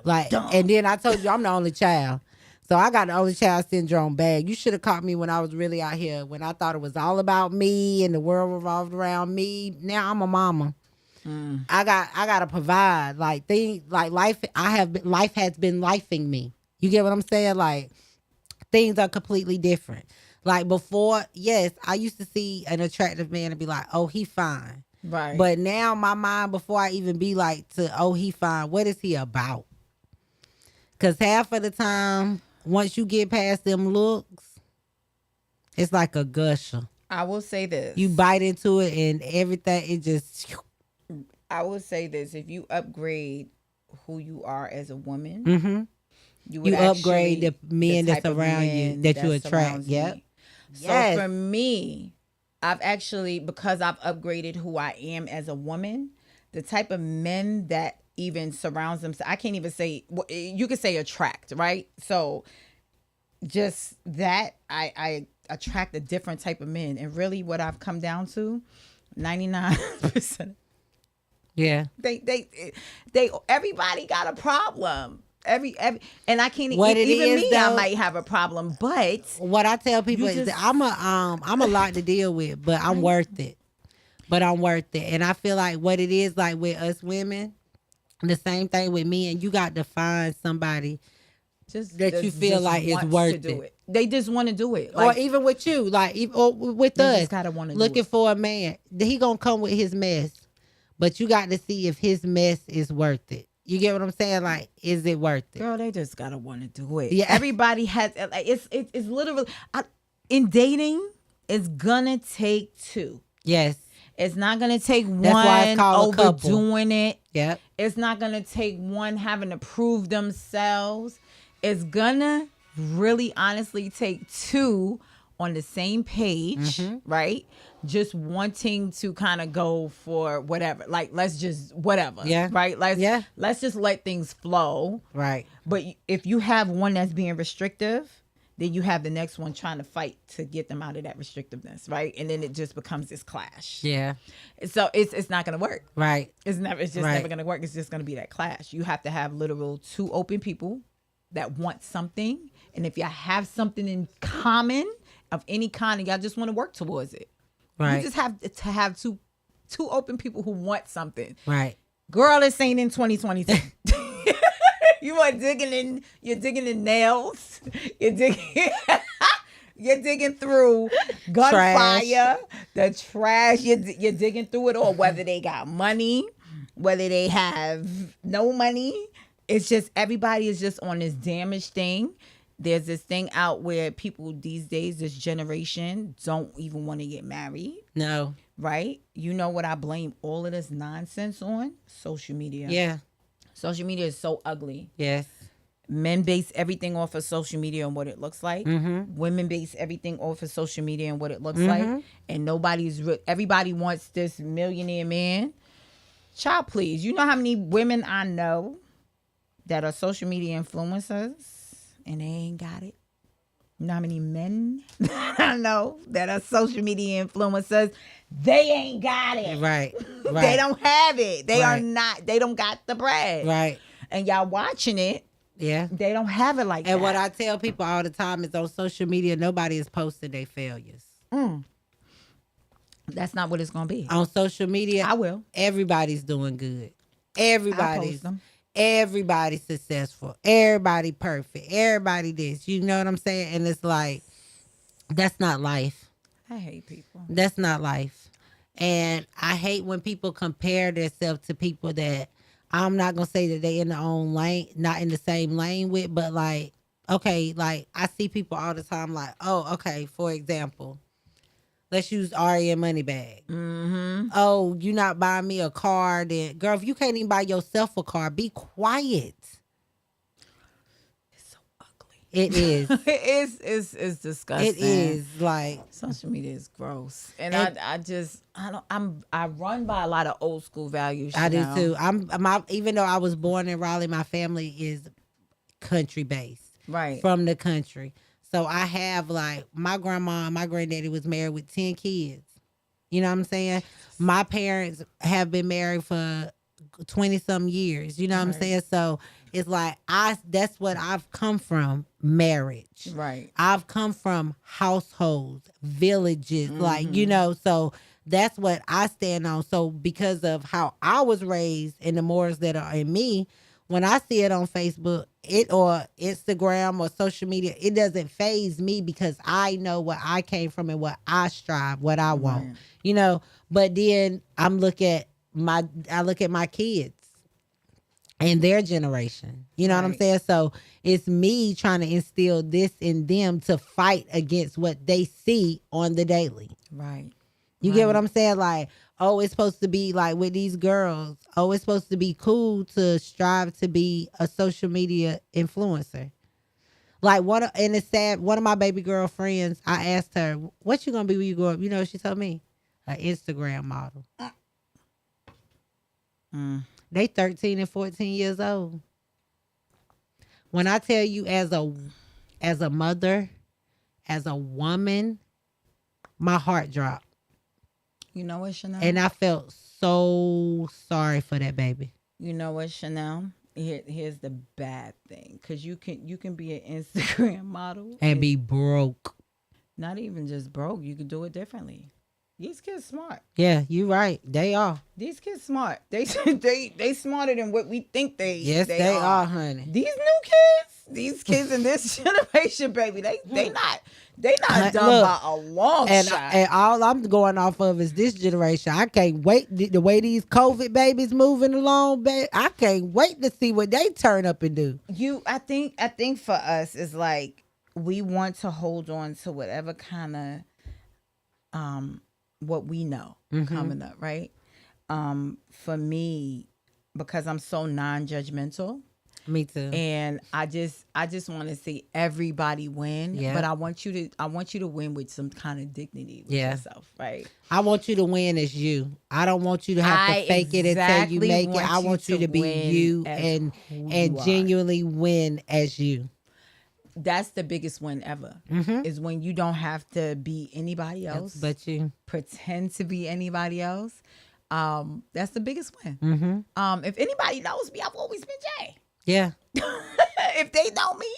Like, dumb. and then I told you I'm the only child. So I got the only child syndrome bag. You should have caught me when I was really out here, when I thought it was all about me and the world revolved around me. Now I'm a mama. I gotta provide. Like, life has been lifing me. You get what I'm saying? Like, things are completely different. Like, before, yes, I used to see an attractive man and be like, oh, he fine. Right. But now my mind, before I even be like oh, he fine, what is he about? Because half of the time, once you get past them looks, it's like a gusher. I will say this. You bite into it and everything, it just... I will say this. If you upgrade who you are as a woman, Mhm. you would You upgrade actually- the men the that's type of around you, man that you that attract. surrounds Yep. me. Yes. So for me, I've actually, because I've upgraded who I am as a woman, the type of men that even surrounds themselves, I can't even say, you could say attract, right? So just that, I attract a different type of men. And really what I've come down to, 99%, Yeah. they everybody got a problem. Every and I can't What it even is, me, though, I might have a problem, but what I tell people You is just- that I'm a lot to deal with, but I'm worth it. But I'm worth it. And I feel like what it is, like with us women, the same thing with me, and you got to find somebody just that you feel like is wants worth to do it. They just want to do it. Or even with you, like or with They us, just gotta wanna do looking it. for a man. He gonna come with his mess, but you got to see if his mess is worth it. You get what I'm saying? Like, is it worth it? Girl, they just gotta want to do it. Yeah. Everybody has. Like, it's literally in dating. It's gonna take two. Yes. It's not gonna take That's why it's one called a couple. overdoing it. Yep. It's not gonna take one having to prove themselves. It's gonna really, honestly, take two on the same page, Mm-hmm. right? Just wanting to kind of go for whatever. Like, let's just whatever. Yeah. Right. Let's just let things flow. Right. But if you have one that's being restrictive, then you have the next one trying to fight to get them out of that restrictiveness, right? And then it just becomes this clash. Yeah. So it's not gonna work. Right. It's just Right. never gonna work. It's just gonna be that clash. You have to have literal two open people that want something, and if y'all have something in common of any kind, and y'all just want to work towards it, Right. you just have to have two open people who want something. Right. Girl, this ain't in 2022. You are digging in. You're digging in nails. You're digging. You're digging through gunfire, the trash. You're digging through it all. Whether they got money, whether they have no money, it's just everybody is just on this damaged thing. There's this thing out where people these days, this generation, don't even want to get married. No. Right? You know what I blame all of this nonsense on? Social media. Yeah. Social media is so ugly. Yes. Men base everything off of social media and what it looks like. Mm-hmm. Women base everything off of social media and what it looks like. And everybody wants this millionaire man. Child, please. You know how many women I know that are social media influencers and they ain't got it? You know how many men I know that are social media influencers? They ain't got it. Right. Right. They don't have it. They are Right. not. They don't got the bread. Right. And y'all watching it. Yeah. They don't have it like that. And what I tell people all the time is on social media, nobody is posting their failures. That's not what it's gonna be. On social media, I will. everybody's doing good. I'll post them. Everybody's successful. Everybody perfect. Everybody this. You know what I'm saying? And it's like, that's not life. I hate people. That's not life. And I hate when people compare themselves to people that I'm not going to say that they in their own lane, not in the same lane with, but like, okay, like I see people all the time like, oh, okay, for example, let's use Ari and Moneybag. Mm-hmm. Oh, you not buying me a car? Then, girl, if you can't even buy yourself a car, be quiet. It's so ugly. It is. It's disgusting. It is like Social media is gross, and And- I run by a lot of old school values. I do Chanel. too. Even though I was born in Raleigh, my family is country based, Right. from the country. So I have like my grandma and my granddaddy was married with 10 kids. You know what I'm saying? My parents have been married for 20 some years. You know what I'm Right. saying? So it's like that's what I've come from, marriage. Right. I've come from households, villages, like, you know, so that's what I stand on. So because of how I was raised and the morals that are in me, when I see it on Facebook, or Instagram or social media, it doesn't faze me because I know where I came from and what I strive, what I want. Right. You know, but then I look at my kids and their generation. You know what I'm Right. saying? So it's me trying to instill this in them to fight against what they see on the daily. Right. You get what I'm saying? Like, oh, it's supposed to be like with these girls. Oh, it's supposed to be cool to strive to be a social media influencer. Like and it's sad. One of my baby girl friends, I asked her, "What you gonna be when you grow up?" You know, what she told me, an Instagram model. They 13 and 14 years old. When I tell you, as a mother, as a woman, my heart dropped, You know what, Chanel? and I felt so sorry for that baby. You know what, Chanel? Here's the bad thing, because you can be an Instagram model And be broke. not even just broke. You can do it differently. These kids smart. Yeah, you right. They are. These kids smart. They smarter than what we think they. Yes, they are, honey. These these kids in this generation, baby, they not done Look, by a long shot. And all I'm going off of is this generation. I can't wait the way these COVID babies moving along, babe. I can't wait to see what they turn up and do. I think for us is like we want to hold on to whatever kind of what we know coming up, right? For me, because I'm so non-judgmental. Me too. And I just want to see everybody win. Yeah. But I want you to win with some kind of dignity with yourself, right? I want you to win as you. I don't want you to have to fake it until you make it. I want you to be you and genuinely win as you. That's the biggest win ever. Is when you don't have to be anybody else, but you pretend to be anybody else. That's the biggest win. If anybody knows me, I've always been Jae. Yeah. If they know me,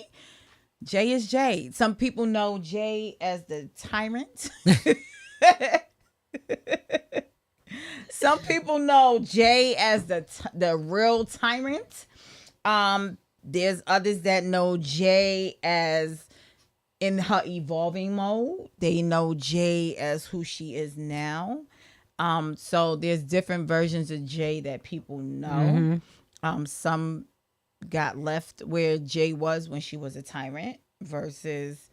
Jae is Jae. Some people know Jae as the tyrant. Some people know Jae as the real tyrant. There's others that know Jae as in her evolving mode. They know Jae as who she is now. So there's different versions of Jae that people know. Some got left where Jae was when she was a tyrant versus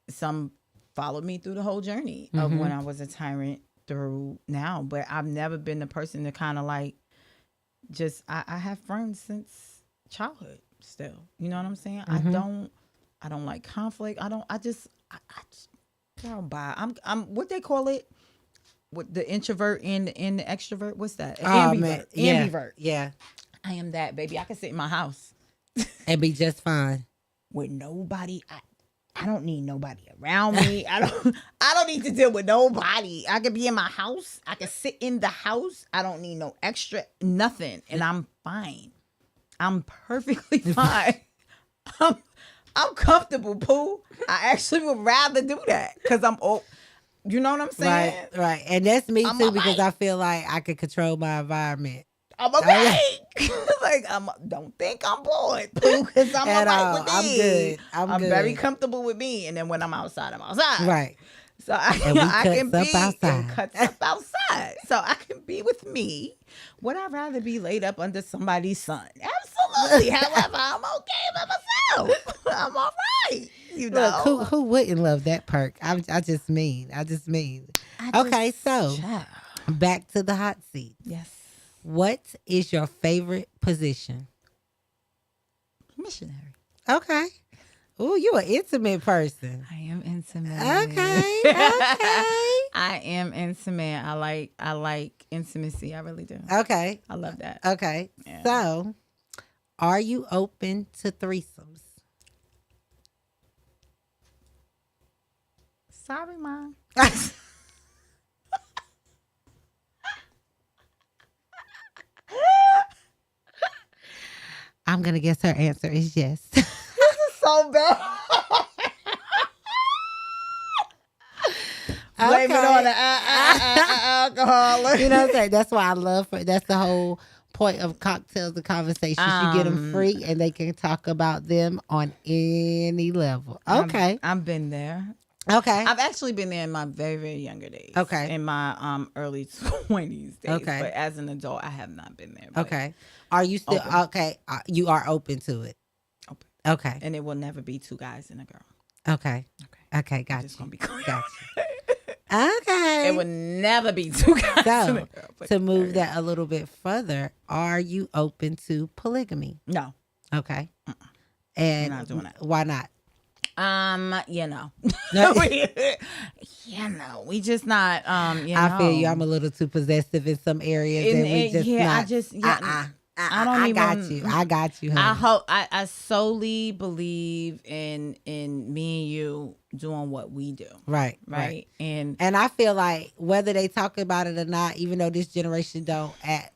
some followed me through the whole journey of when I was a tyrant through now. But I've never been the person to kind of like I have friends since childhood still. You know what I'm saying? I don't like conflict. I just don't buy. I'm what they call it? With the introvert and the extrovert. What's that? Ambivert. Ambivert. Yeah. I am that, baby. I can sit in my house and be just fine with nobody. I don't need nobody around me. I don't need to deal with nobody. I can be in my house. I can sit in the house. I don't need no extra nothing, and I'm fine. I'm perfectly fine. I'm comfortable, Pooh. I actually would rather do that because I'm old. You know what I'm saying? Right. And that's me too, because I feel like I can control my environment. I'm okay. Like don't think I'm bored, because I'm all right with me. I'm good. I'm good. Very comfortable with me, and then when I'm outside, I'm outside. Right. So I can be outside. Cuts up outside. So I can be with me. Would I rather be laid up under somebody's sun? Absolutely. However, I'm okay by myself. I'm all right. You know. Look, who wouldn't love that perk? I just mean. Okay, so back to the hot seat. Yes. What is your favorite position? Missionary. Okay. Ooh, you an intimate person. I am intimate. Okay. I am intimate. I like intimacy. I really do. Okay. I love that. Okay. Yeah. So, are you open to threesomes? Sorry, Mom. I'm going to guess her answer is yes. This is so bad. Blame it on the alcohol. You know what I'm saying? That's why I love her. That's the whole point of cocktails and conversations. You get them free and they can talk about them on any level. Okay. I've been there. Okay. I've actually been there in my very, very younger days. Okay. In my early 20s days. Okay. But as an adult, I have not been there. Okay. Are you still open. Okay? You are open to it. Open. Okay. And it will never be two guys and a girl. Okay. Okay. Gotcha. Just gonna be clear. Gotcha. Okay. It would never be two guys and a girl. To move that a little bit further, are you open to polygamy? No. Okay. And I'm not doing that. Why not? You know, we just not. I feel you. I'm a little too possessive in some areas, and we just not. I got you. Honey. I hope. I solely believe in me and you doing what we do. Right. And I feel like whether they talk about it or not, even though this generation don't act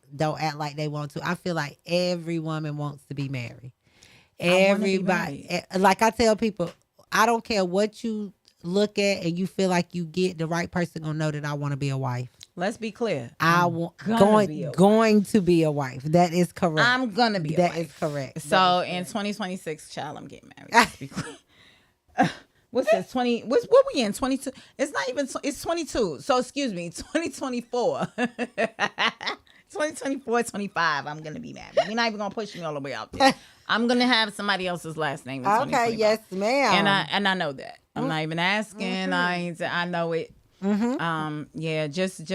like they want to, I feel like every woman wants to be married. Everybody, like I tell people, I don't care what you look at and you feel like you get, the right person gonna know that I want to be a wife. Let's be clear. Going to be a wife. That is correct. I'm gonna be. That is correct. So in 2026, child, I'm getting married. Let's be clear. What's this? 20? What we in? 22? It's not even. It's 22. So excuse me. 2024. 2024, 25. I'm gonna be married. You're not even gonna push me all the way out there. I'm gonna have somebody else's last name. Okay. Yes, ma'am. And I know that. I'm not even asking. I know it. Yeah. Just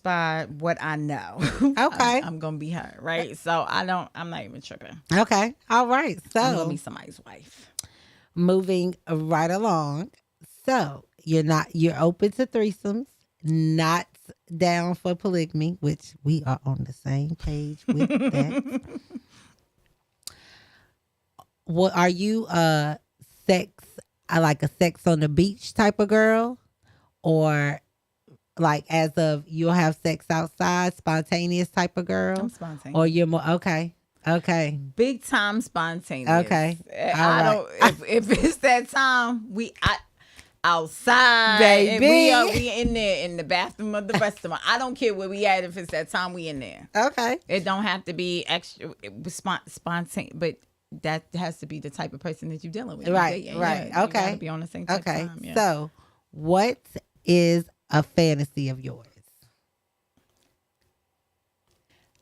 by what I know. Okay. I'm gonna be her, right? So I'm not even tripping. Okay. All right. So I'm gonna be somebody's wife. Moving right along. So you're open to threesomes, not down for polygamy, which we are on the same page with that. What are you like a sex on the beach type of girl, or like as of you'll have sex outside, spontaneous type of girl? I'm spontaneous. Or you're more okay. Big time spontaneous. Okay. I don't if it's that time outside, baby. And we in there in the bathroom of the restaurant. I don't care where we at. If it's that time, we in there. Okay. It don't have to be extra spontaneous, but that has to be the type of person that you're dealing with. Right. Yeah, okay. You gotta be on the same type of time. Yeah. So, what is a fantasy of yours?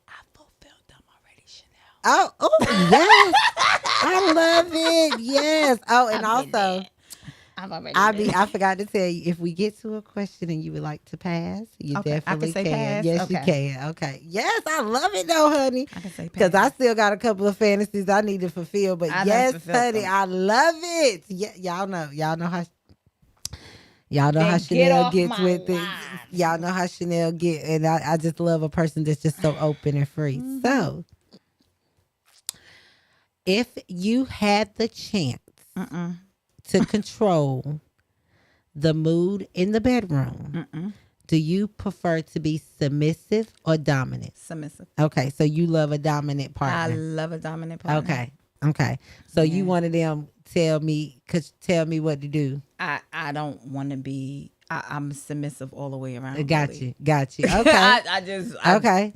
I fulfilled them already, Chanel. Oh, yes. I love it. Yes. Oh, and also, I forgot to tell you, if we get to a question and you would like to pass, you definitely can. Pass? Yes, okay. you can. Okay. Yes, I love it though, honey. I can say pass. Because I still got a couple of fantasies I need to fulfill. But yes, honey, I love it. Yeah, y'all know how Chanel gets with it. Y'all know how Chanel get, and I just love a person that's just so open and free. Mm-hmm. So, if you had the chance to control the mood in the bedroom, do you prefer to be submissive or dominant? Submissive. Okay, so you love a dominant partner. I love a dominant partner. Okay. So you one of them tell me what to do. I don't want to be. I'm submissive all the way around. Got you. Okay. Okay.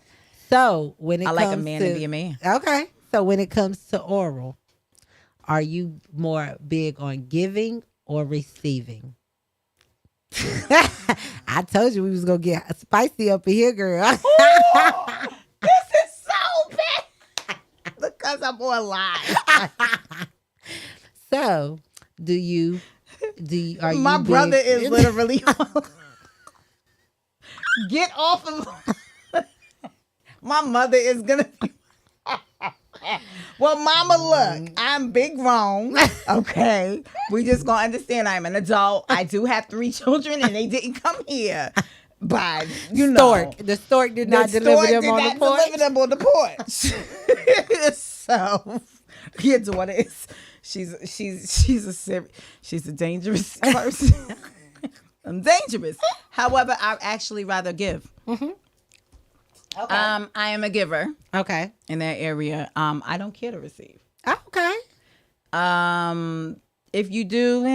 So when it comes like a man to be a man. Okay. So when it comes to oral, are you more big on giving or receiving? I told you we was gonna get spicy up in here, girl. Ooh, this is so bad because I'm alive. So, are my you brother big? is literally get off of my mother is gonna. Well, mama, look, I'm big grown. Okay. We just gonna understand I'm an adult. I do have 3 children and they didn't come here. But the stork did not deliver them on the porch. So your daughter is she's a dangerous person. I'm dangerous. However, I actually rather give. Mm-hmm. Okay. I am a giver. Okay. In that area, I don't care to receive. Okay. If you do,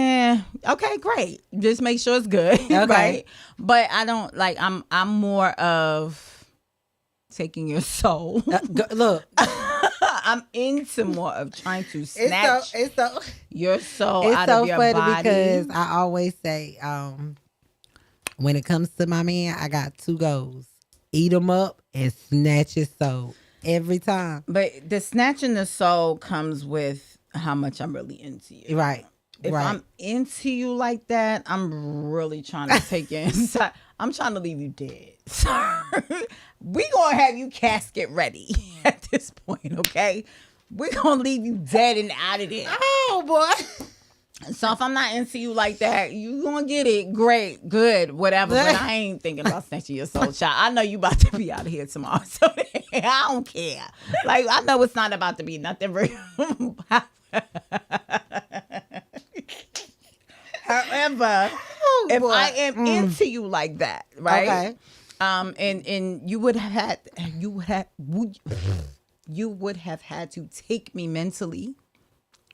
okay, great. Just make sure it's good, okay. Right? But I don't like. I'm more of taking your soul. Look, I'm into more of trying to snatch your soul it's out so of your funny body. Because I always say, when it comes to my man, I got 2 goals. Eat him up and snatch his soul every time. But the snatching the soul comes with how much I'm really into you. Right. If I'm into you like that, I'm really trying to take you inside. I'm trying to leave you dead. We gonna have you casket ready at this point, okay? we're gonna leave you dead and out of there. Oh boy. So if I'm not into you like that, you gonna get it. Great, good, whatever. But I ain't thinking about snatching your soul, child. I know you about to be out of here tomorrow, so I don't care. Like, I know it's not about to be nothing real. However, if I am into you like that, right? Okay. And you would have had to take me mentally.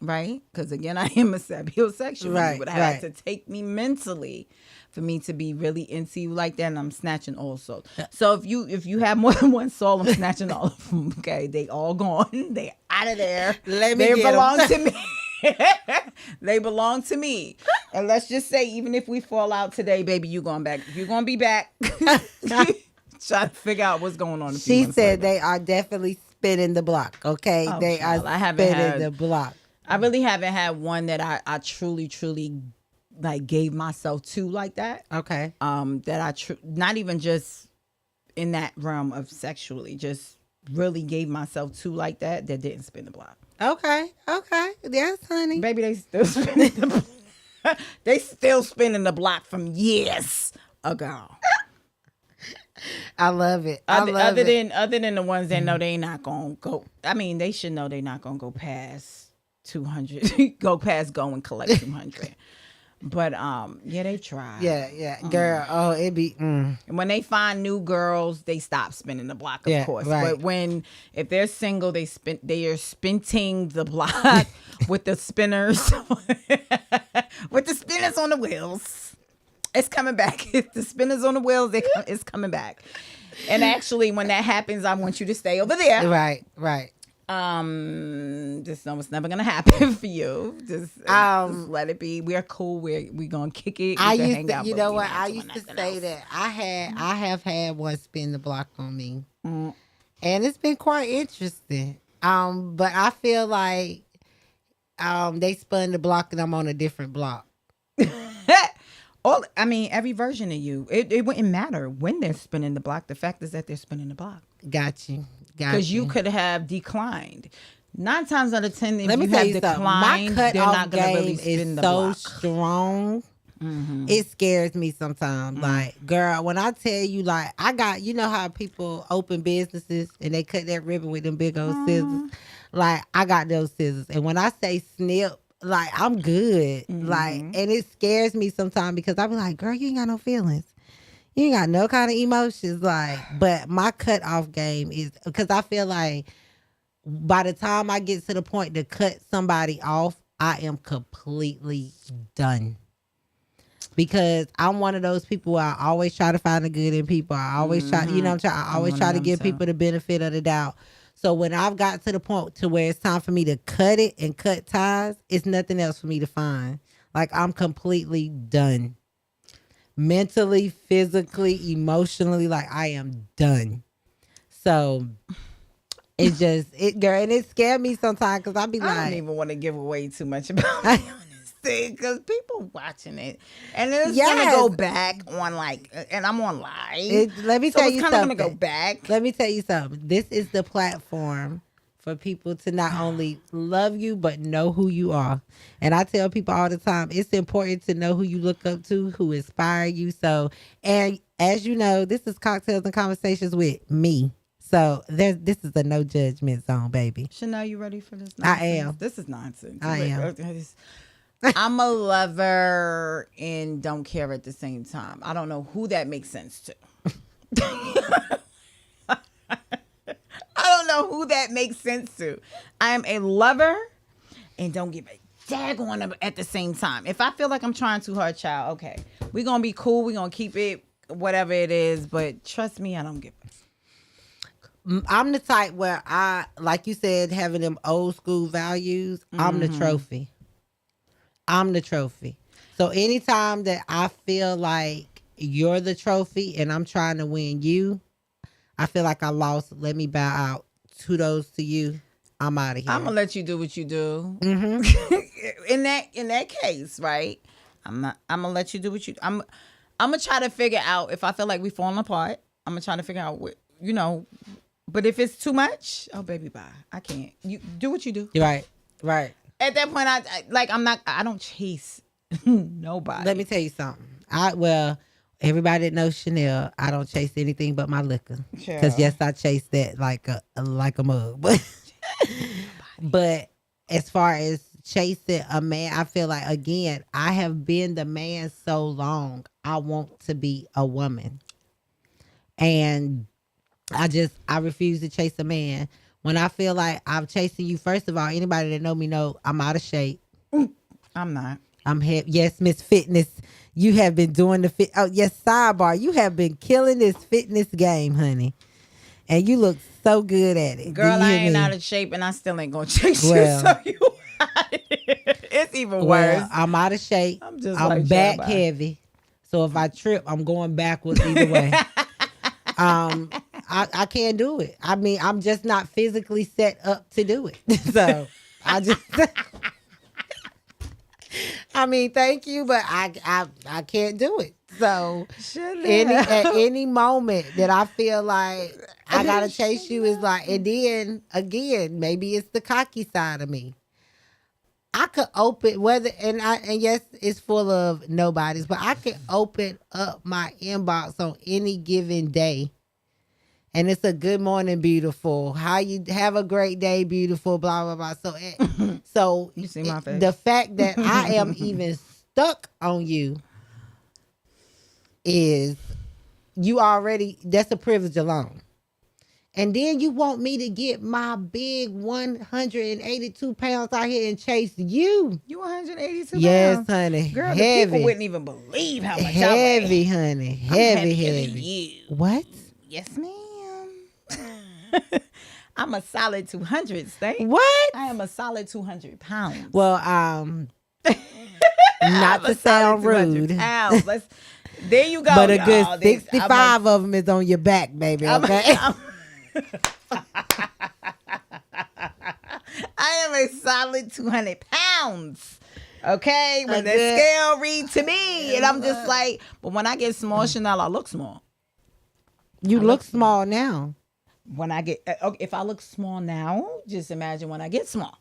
Right? Because again, I am a sapiosexual. Right, You would have had to take me mentally for me to be really into you like that, and I'm snatching all souls. So if you have more than one soul, I'm snatching all of them. Okay, they all gone. They out of there. They belong to me. They belong to me. And let's just say, even if we fall out today, baby, you going back. You're gonna be back. Try to figure out what's going on. She said they are definitely spinning the block. Okay, Oh, they child, are spinning the block. I really haven't had one that I truly like gave myself to like that. Okay. That I not even just in that realm of sexually, just really gave myself to like that didn't spin the block. Okay. Yes, honey. Baby, they still spinning the block. They still spinning the block from years ago. I love it. Other than the ones that know they not gonna go. I mean, they should know they not gonna go past 200. Go past go and collect 200. But yeah, they try. Yeah, girl. Oh, it be. And when they find new girls, they stop spinning the block, of course. Right. But if they're single, they are spinning the block with the spinners, with the spinners on the wheels. It's coming back. If the spinners on the wheels, it's coming back. And actually, when that happens, I want you to stay over there. Right. Just know it's never gonna happen for you. Just let it be. We're cool. We're gonna kick it. I used to, you know what? I used to say that I have had one spin the block on me, and it's been quite interesting. But I feel like they spun the block and I'm on a different block. Every version of you. It wouldn't matter when they're spinning the block. The fact is that they're spinning the block. Got you. Because you could have declined. 9 times out of 10, if Let me you tell have you declined, something. My they're not going to really game spin is the so block. strong. It scares me sometimes. Like, girl, when I tell you, like, I got, you know how people open businesses and they cut that ribbon with them big old scissors? Like, I got those scissors. And when I say snip, like, I'm good. Like, and it scares me sometimes because I be like, girl, you ain't got no feelings. You ain't got no kind of emotions. Like, but my cutoff game is, because I feel like by the time I get to the point to cut somebody off, I am completely done. Because I'm one of those people where I always try to find the good in people. I always try, you know what I'm saying? I always try to give people the benefit of the doubt. So when I've got to the point to where it's time for me to cut it and cut ties, it's nothing else for me to find. Like, I'm completely done. Mentally, physically, emotionally, like, I am done. So it's just, girl, and it scared me sometimes because I be like, I don't even want to give away too much about my honesty because people watching it. And then it's going to go back on, like, and I'm on live. Let me tell you something. Going to go back. Let me tell you something. This is the platform for people to not only love you, but know who you are. And I tell people all the time, it's important to know who you look up to, who inspire you. So, and as you know, this is Cocktails and Conversations with me. So this is a no judgment zone, baby. Chanel, you ready for this nonsense? I am. This is nonsense. I am. I'm a lover and don't care at the same time. I don't know who that makes sense to. I don't know who that makes sense to. I am a lover and don't give a daggone at the same time. If I feel like I'm trying too hard, child, okay, we're going to be cool. We're going to keep it whatever it is. But trust me, I don't give a. I'm the type where I, like you said, having them old school values, I'm the trophy. I'm the trophy. So anytime that I feel like you're the trophy and I'm trying to win you, I feel like I lost. Let me bow out. Kudos to you. I'm out of here. I'm gonna let you do what you do. In that case, right? I'm gonna let you do what you. I'm gonna try to figure out if I feel like we falling apart. I'm gonna try to figure out what, But if it's too much, oh baby, bye. I can't. You do what you do. Right. Right. At that point, I don't chase nobody. Let me tell you something. Everybody that knows Chanel, I don't chase anything but my liquor. Because yes, I chase that like a mug. But as far as chasing a man, I feel like, again, I have been the man so long. I want to be a woman, and I refuse to chase a man. When I feel like I'm chasing you, first of all, anybody that know me know I'm out of shape. I'm not. Yes, Miss Fitness. You have been doing the fit. Oh, yes, sidebar. You have been killing this fitness game, honey. And you look so good at it. Girl, I ain't out of shape and I still ain't going to chase you. So you it's even worse. I'm out of shape. I'm like back heavy. So if I trip, I'm going backwards either way. I can't do it. I mean, I'm just not physically set up to do it. So I just... I mean, thank you, but I can't do it. So at any moment that I feel like I gotta chase you is like, and then again, maybe it's the cocky side of me. I could open and yes, it's full of nobodies, but I can open up my inbox on any given day. And it's a good morning, beautiful. How you have a great day, beautiful, blah, blah, blah. So you see my face. The fact that I am even stuck on you is that's a privilege alone. And then you want me to get my big 182 pounds out here and chase you. You 182 pounds? Yes, honey. Girl, heavy. the people wouldn't even believe how much I weigh. Heavy, honey. Heavy. You. What? Yes, ma'am. I'm a solid 200, Stay. What? I am a solid 200 pounds. Well, not to sound rude. There you go. But a good 65 of them is on your back, baby. Okay. I am a solid 200 pounds. Okay, when the scale read to me, and I'm just like, but when I get small, Chanel, I look small. You look small now. When I get, if I look small now, just imagine when I get small.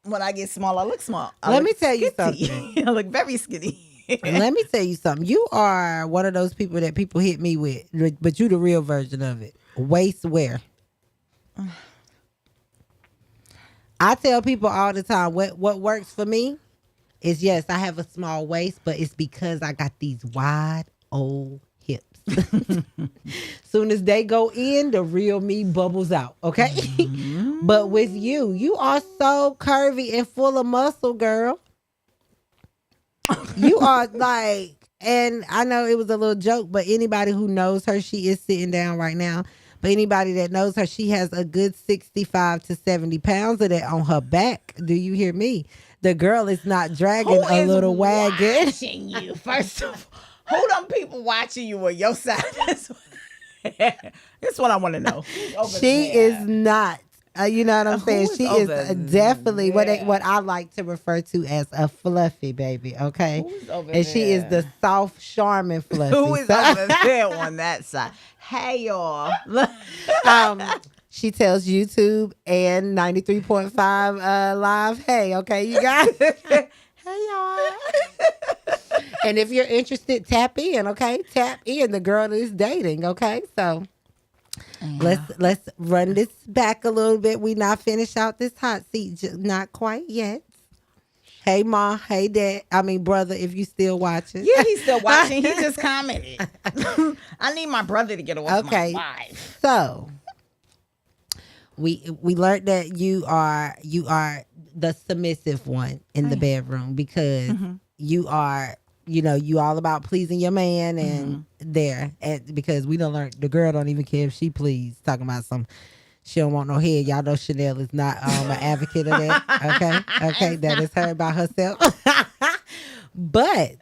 When I get small, I look small. Let me tell you something. I look very skinny. Let me tell you something. You are one of those people that people hit me with, but you the real version of it. Waist wear. I tell people all the time what works for me is, yes, I have a small waist, but it's because I got these wide old hips. Soon as they go in, the real me bubbles out, okay? Mm-hmm. But with you are so curvy and full of muscle, girl. You are like, and I know it was a little joke, but anybody who knows her, she is sitting down right now. But anybody that knows her, she has a good 65 to 70 pounds of that on her back. Do you hear me? The girl is not dragging a little wagon. Watching you, first of all. Who them people watching you on your side? That's what I want to know. She is not. You know what I'm saying? She is definitely what I like to refer to as a fluffy baby, okay? And she is the soft Charmin fluffy. Who is over there on that side? Hey, y'all. She tells YouTube and 93.5 live, hey, okay, you guys? Hey, y'all. And if you're interested, tap in, okay? Tap in. The girl is dating, okay? So... yeah. Let's run this back a little bit. We not finished out this hot seat, not quite yet. Hey, Ma. Hey, Dad. I mean, brother, if you still watching. Yeah, he's still watching. He just commented. I need my brother to get away from my wife. So we learned that you are the submissive one in the bedroom because you are. You know, you all about pleasing your man and because we don't learn, the girl don't even care if she pleased. Talking about she don't want no head. Y'all know Chanel is not an advocate of that. Okay, that is her by herself. But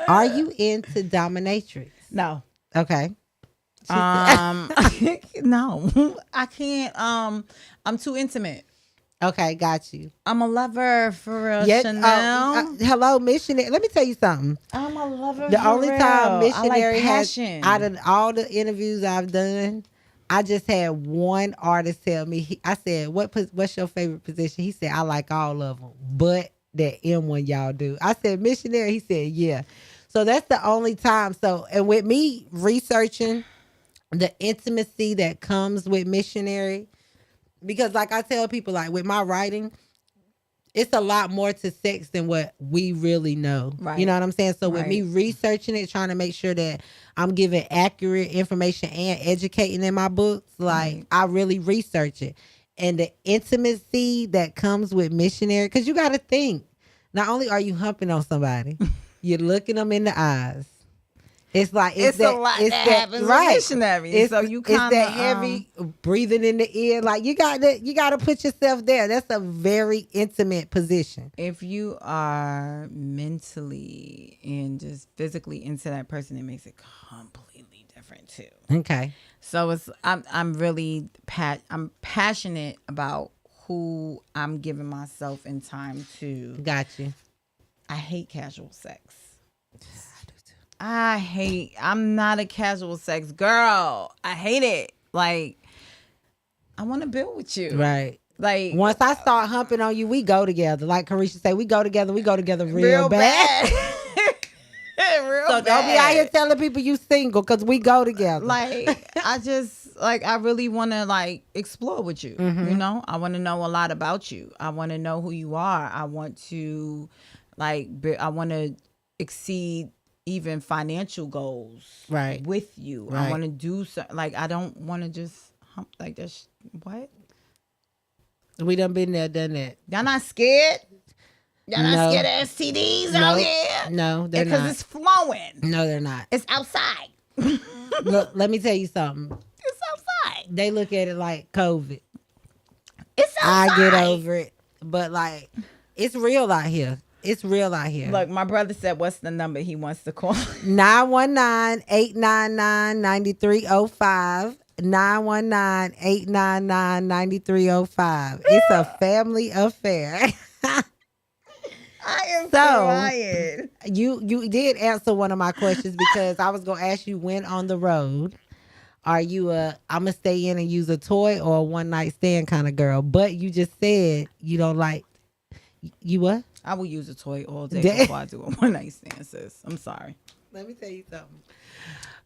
are you into dominatrix? No. Okay. No, I can't. I'm too intimate. Okay, got you. I'm a lover for real, Chanel. Hello, missionary. Let me tell you something. I'm a lover. The only time missionary has out of all the interviews I've done, I just had one artist tell me. I said, "What's your favorite position?" He said, "I like all of them, but that M one y'all do." I said, "Missionary." He said, "Yeah." So that's the only time. So, and with me researching the intimacy that comes with missionary, because like I tell people, like with my writing, it's a lot more to sex than what we really know. Right. You know what I'm saying? So with Right. me researching it, trying to make sure that I'm giving accurate information and educating in my books, like I really research it. And the intimacy that comes with missionary, because you got to think, not only are you humping on somebody, you're looking them in the eyes. It's like it's that, a lot it's that that, happens right. with missionaries. It's, So you it's kind that of heavy breathing in the ear. Like you got to put yourself there. That's a very intimate position. if you are mentally and just physically into that person, it makes it completely different too. Okay. So I'm really I'm passionate about who I'm giving myself in time to. Got you. I hate casual sex. I'm not a casual sex girl. I hate it. Like, I want to build with you. Right. Like, Once I start humping on you, we go together. Like Carisha say, we go together real bad. Real So bad. don't be out here telling people you single, because we go together. Like, I really want to like explore with you. Mm-hmm. You know, I want to know a lot about you. I want to know who you are. I want to I want to exceed even financial goals Right. with you. Right. I want to do something. Like, I don't want to just hump like that. What? We done been there, done that. Y'all not scared? Y'all No. not scared of STDs out here? No, they're Because not. it's flowing. No, they're not. It's outside. Look, let me tell you something. It's outside. They look at it like COVID. It's outside. I get over it. But like, it's real out here. It's real out here. Look, my brother said, what's the number he wants to call? 919-899-9305. 919-899-9305. It's a family affair. I am So, crying. You did answer one of my questions, because I was going to ask you, when on the road, are you I'm going to stay in and use a toy or a one night stand kind of girl? But you just said you don't like, you what? I will use a toy all day before I do a one night stand, sis. I'm sorry. Let me tell you something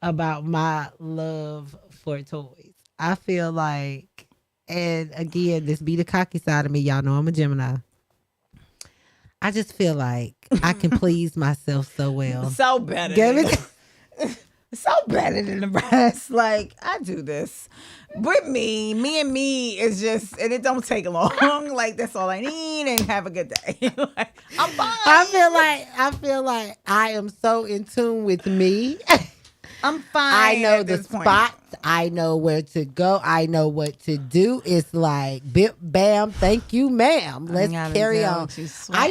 about my love for toys. I feel like, and again, this be the cocky side of me. Y'all know I'm a Gemini. I just feel like I can please myself so well. So better. So better than the rest. Like, I do this. With me and me is just, and it don't take long. Like, that's all I need, and have a good day. Like, I'm fine. I feel like I am so in tune with me. I'm fine. I know at the this point. spots. I know where to go. I know what to do. It's like bip bam, thank you, ma'am. Let's carry on. I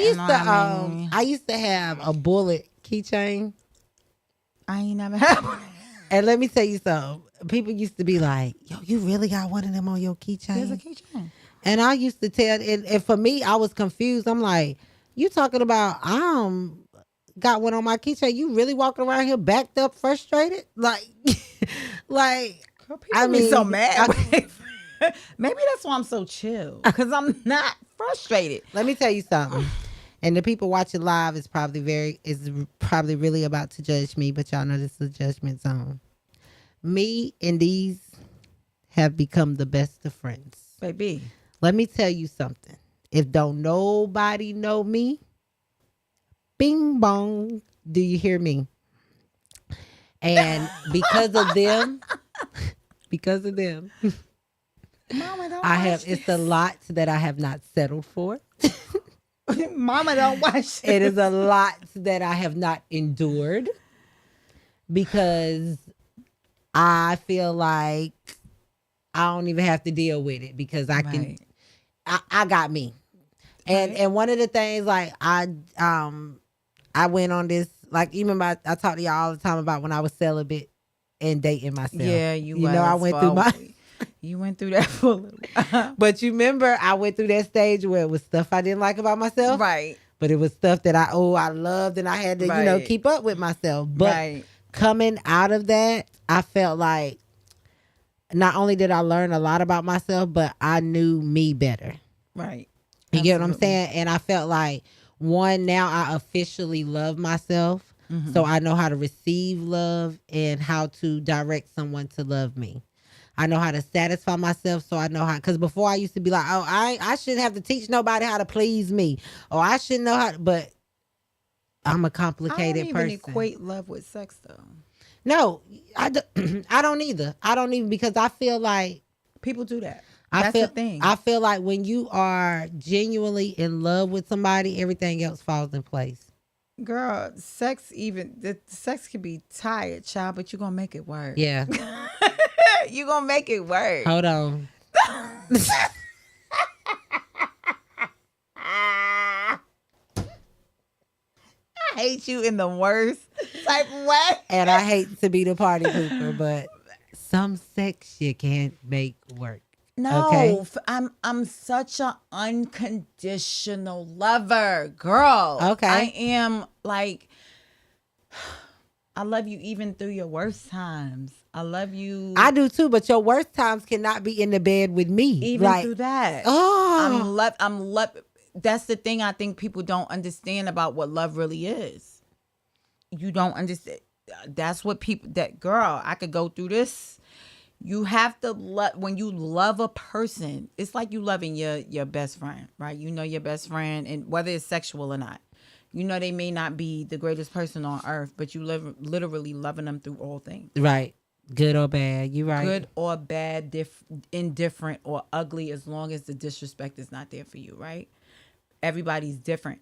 used to have a bullet keychain. I ain't never had one. And let me tell you something. People used to be like, yo, you really got one of them on your keychain? There's a keychain. And I used to tell, and for me, I was confused. I'm like, you talking about got one on my keychain? You really walking around here backed up, frustrated? Like, Girl, people be so mad. Maybe that's why I'm so chill, because I'm not frustrated. Let me tell you something. And the people watching live is probably really about to judge me, but y'all know this is a judgment zone. Me and these have become the best of friends. Baby. Let me tell you something. If don't nobody know me, bing bong, do you hear me? And because of them, Mama, it's a lot that I have not settled for. Mama, don't watch this. It is a lot that I have not endured, because I feel like I don't even have to deal with it, because I got me. And one of the things, like, I went on this, like, even I talk to y'all all the time about when I was celibate and dating myself. Yeah, you know, I went through you went through that for a little while. But you remember, I went through that stage where it was stuff I didn't like about myself. Right. But it was stuff that I loved, and I had to, keep up with myself. But coming out of that, I felt like not only did I learn a lot about myself, but I knew me better. Right. You get what I'm Absolutely. saying? And I felt like, one, now I officially love myself. So I know how to receive love and how to direct someone to love me. I know how to satisfy myself, so I know how. Because before I used to be like, oh, I shouldn't have to teach nobody how to please me, or I shouldn't know how. But I'm a I don't complicated even person. equate love with sex though. No, I don't either. I don't even, because I feel like People do that. I That's feel the thing. I feel like when you are genuinely in love with somebody, everything else falls in place. Girl, sex the sex can be tired, child, but you're gonna make it work. Yeah. You're gonna make it work. Hold on. I hate you in the worst type of way. And I hate to be the party pooper, but some sex you can't make work. No, Okay. I'm such an unconditional lover, girl. Okay. I am like, I love you even through your worst times. I love you. I do too, but your worst times cannot be in the bed with me. even like, through that. oh, I'm love. That's the thing I think people don't understand about what love really is. You don't understand. That's what people. That girl, I could go through this. You have to love, when you love a person, it's like you loving your best friend, right? You know your best friend, and whether it's sexual or not, you know they may not be the greatest person on earth, but you literally loving them through all things. right. Good or bad. You right. Good or bad, indifferent or ugly, as long as the disrespect is not there for you, right? Everybody's different.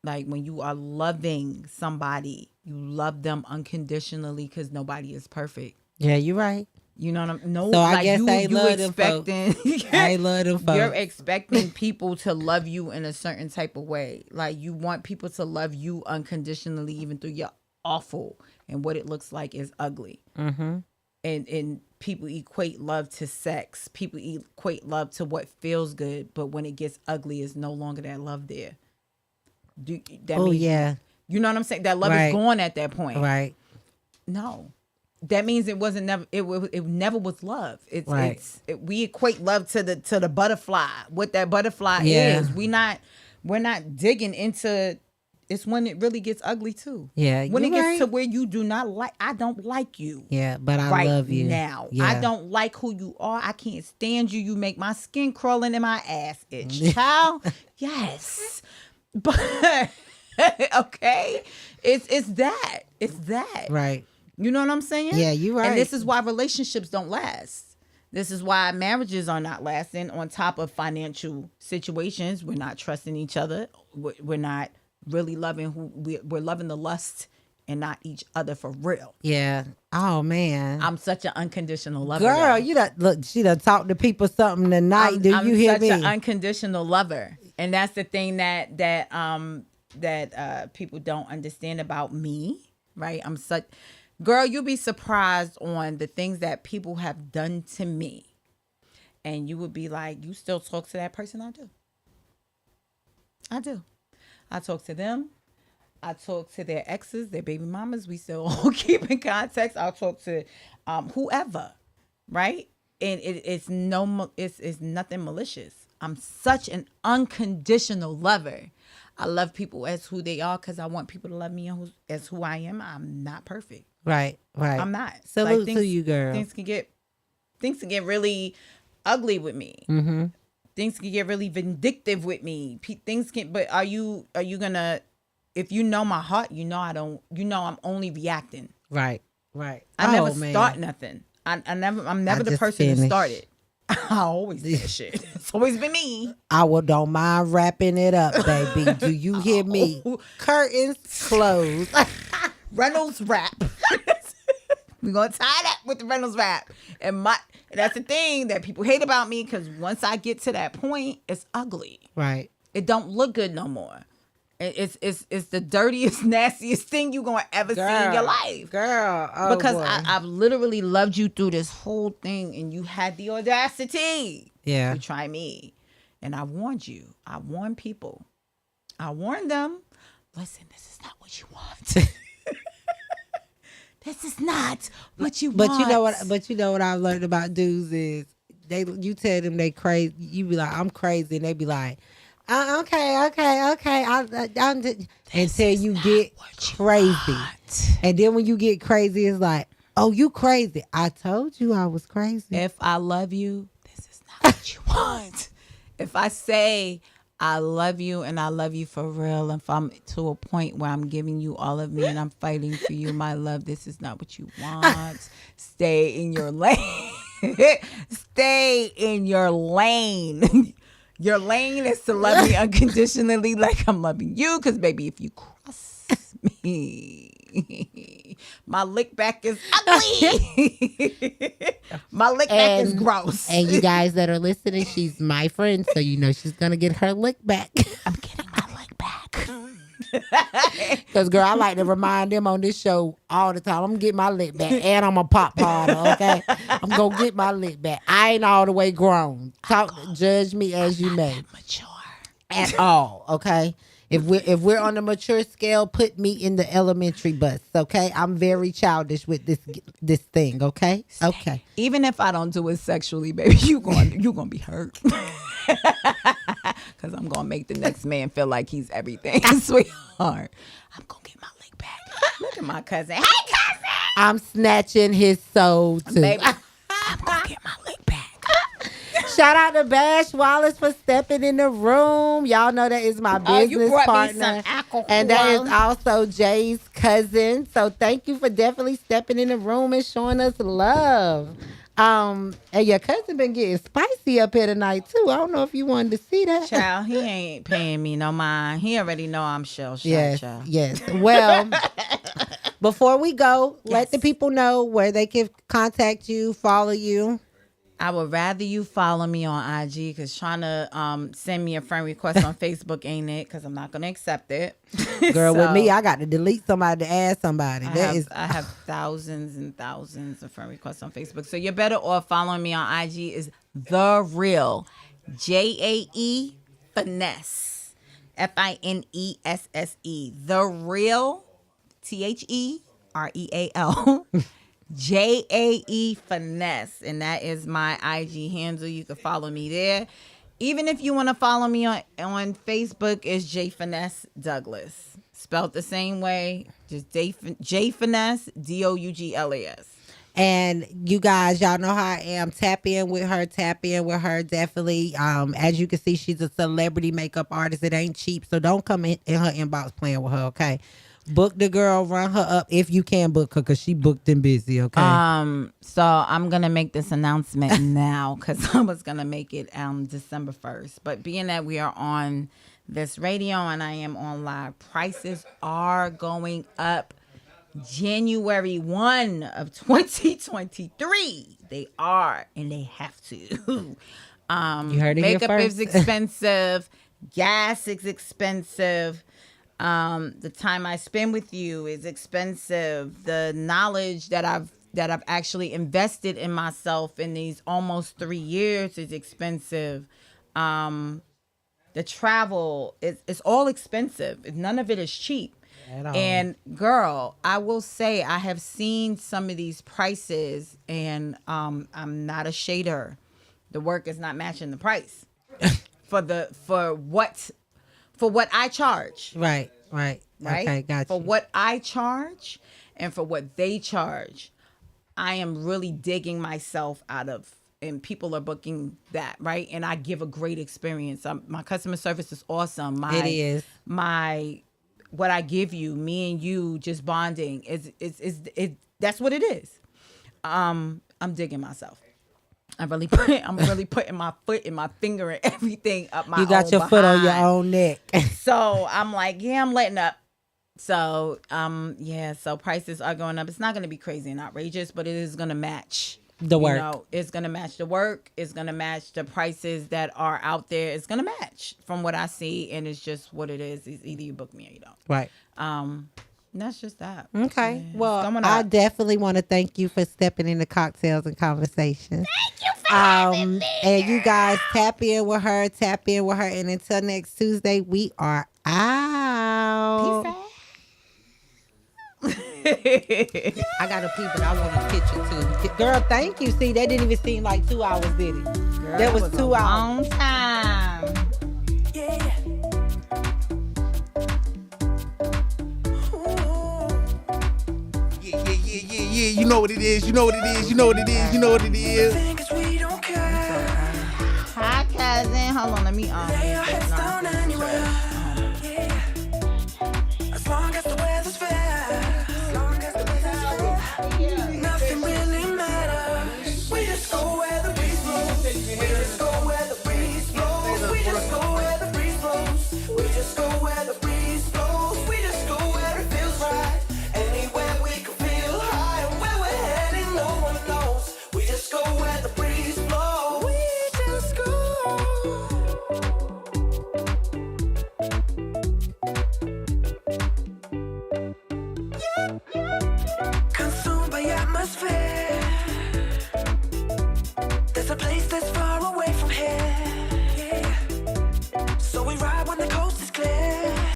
Like when you are loving somebody, you love them unconditionally because nobody is perfect. Yeah, you right. You know what I'm? No, So I like guess you, I ain't you love them folks. expecting. I ain't love them folks. You're expecting people to love you in a certain type of way. Like you want people to love you unconditionally, even through your awful, and what it looks like is ugly. Mm-hmm. And people equate love to sex. People equate love to what feels good, but when it gets ugly, is no longer that love there. Oh, yeah. You know what I'm saying? That love Right. is gone at that point. Right. No, that means it wasn't never. It never was love. Right. We equate love to the butterfly. What that butterfly Yeah. is. We're not digging into. It's when it really gets ugly too. Yeah, When you it gets right. to where you do not like. I don't like you. Yeah, but I Right love you. now, Yeah. I don't like who you are. I can't stand you. You make my skin crawling and my ass itch, child. Yes, but okay, it's that. Right. You know what I'm saying? Yeah, you right. And this is why relationships don't last. This is why marriages are not lasting. On top of financial situations, we're not trusting each other. We're not really loving we're loving the lust and not each other for real. Yeah. Oh man. I'm such an unconditional lover. Girl, y'all. you done look. She done talked to people something tonight. Do I'm you hear such me? an unconditional lover, and that's the thing that people don't understand about me. Right? I'm such. Girl, you'll be surprised on the things that people have done to me. And you would be like, you still talk to that person? I do. I talk to them. I talk to their exes, their baby mamas. We still all keep in contact. I'll talk to whoever, right? And it's nothing malicious. I'm such an unconditional lover. I love people as who they are because I want people to love me as who I am. I'm not perfect. Right. I'm not. Salute to you, girl. Things can get really ugly with me. Mm-hmm. Things can get really vindictive with me. Things can. But are you gonna? If you know my heart, you know I don't. You know I'm only reacting. Right. Right. I never start nothing. I'm never the just person who finished. started. I always do that shit. It's always been me. Don't mind wrapping it up, baby. Do you hear me? Curtains closed. Reynolds wrap. We're gonna tie that with the Reynolds wrap. And that's the thing that people hate about me, because once I get to that point, it's ugly. Right. It don't look good no more. It's the dirtiest, nastiest thing you're gonna ever see in your life. Girl. Oh, because boy. I've literally loved you through this whole thing, and you had the audacity Yeah. to try me. And I warned you. I warned people. I warned them. Listen, this is not what you want. this is not what you But want. you know what I've learned about dudes is you tell them they crazy. You be like, I'm crazy, and they be like, okay. Until you get crazy, and then when you get crazy, it's like, oh, you crazy. I told you I was crazy. If I love you, this is not what you want. If I say I love you and I love you for real, if I'm to a point where I'm giving you all of me and I'm fighting for you, my love, this is not what you want. Stay in your lane. Stay in your lane. Your lane is to love me unconditionally like I'm loving you. Because, baby, if you cross me, my lick back is ugly. My lick back is gross. And you guys that are listening, she's my friend, so you know she's going to get her lick back. I'm getting my lick back. Because, girl, I like to remind them on this show all the time. I'm going to get my lick back. And I'm a pop party, okay? I'm going to get my lick back. I ain't all the way grown. Judge me as you may. Mature. At all, okay? If we're on the mature scale, put me in the elementary bus, okay? I'm very childish with this thing, okay? Okay. Even if I don't do it sexually, baby, you gonna be hurt. Because I'm gonna make the next man feel like he's everything, sweetheart. I'm gonna get my lick back. Look at my cousin. Hey, cousin! I'm snatching his soul too. Baby, I'm gonna get my lick back. Shout out to Bash Wallace for stepping in the room. Y'all know that is my business partner. And that is also Jay's cousin. So thank you for definitely stepping in the room and showing us love. And your cousin been getting spicy up here tonight too. I don't know if you wanted to see that. Child, he ain't paying me no mind. He already know I'm shell shocked, Yes, child. yes. Well, before we go, let the people know where they can contact you, follow you. I would rather you follow me on IG because trying to send me a friend request on Facebook ain't it, because I'm not going to accept it. Girl, So, with me, I got to delete somebody to add somebody. I have thousands and thousands of friend requests on Facebook. So you're better off following me on IG is The Real. Jae Finesse. FINESSE. The Real. THEREAL. Jae Finesse, and that is my IG handle. You can follow me there. Even if you want to follow me on Facebook, it's Jae Finesse Douglas, spelled the same way, just Jae Finesse Douglas. And you guys, y'all know how I am. Tap in with her. Definitely. As you can see, she's a celebrity makeup artist. It ain't cheap, so don't come in her inbox playing with her. Okay. Book the girl, run her up if you can book her, because she booked and busy, okay? So I'm going to make this announcement now, because I was going to make it December 1st. But being that we are on this radio and I am on live, prices are going up January 1 of 2023. They are, and they have to. You heard it here Makeup first. is expensive. Gas is expensive. The time I spend with you is expensive. The knowledge that I've actually invested in myself in these almost 3 years is expensive. The travel it's all expensive. None of it is cheap. And girl, I will say I have seen some of these prices, and I'm not a shader. The work is not matching the price for what I charge. Right. Okay, gotcha. For what I charge and for what they charge, I am really digging myself out of, and people are booking that, right? And I give a great experience. My customer service is awesome. It is. What I give you, me and you just bonding, is that's what it is. I'm digging myself. I'm really putting my foot and my finger and everything up my own behind. You got your foot on your own neck. So I'm like, yeah, I'm letting up. So so prices are going up. It's not going to be crazy and outrageous, but it is going to match the work. You know, it's going to match the work. It's going to match the prices that are out there. It's going to match from what I see, and it's just what it is. It's either you book me or you don't. Right. That's just that. Okay. Yeah, well, I definitely want to thank you for stepping into Cocktails and Conversations. Thank you for having me. And you guys tap in with her. And until next Tuesday, we are out. Peace out. I got a peep, but I want a picture too. Girl, thank you. See, that didn't even seem like 2 hours, did it? Girl, that was a 2 hours. long time. Yeah. You know what it is. You know what it is. You know what it is. You know what it is. Hi, cousin. Hold on, let me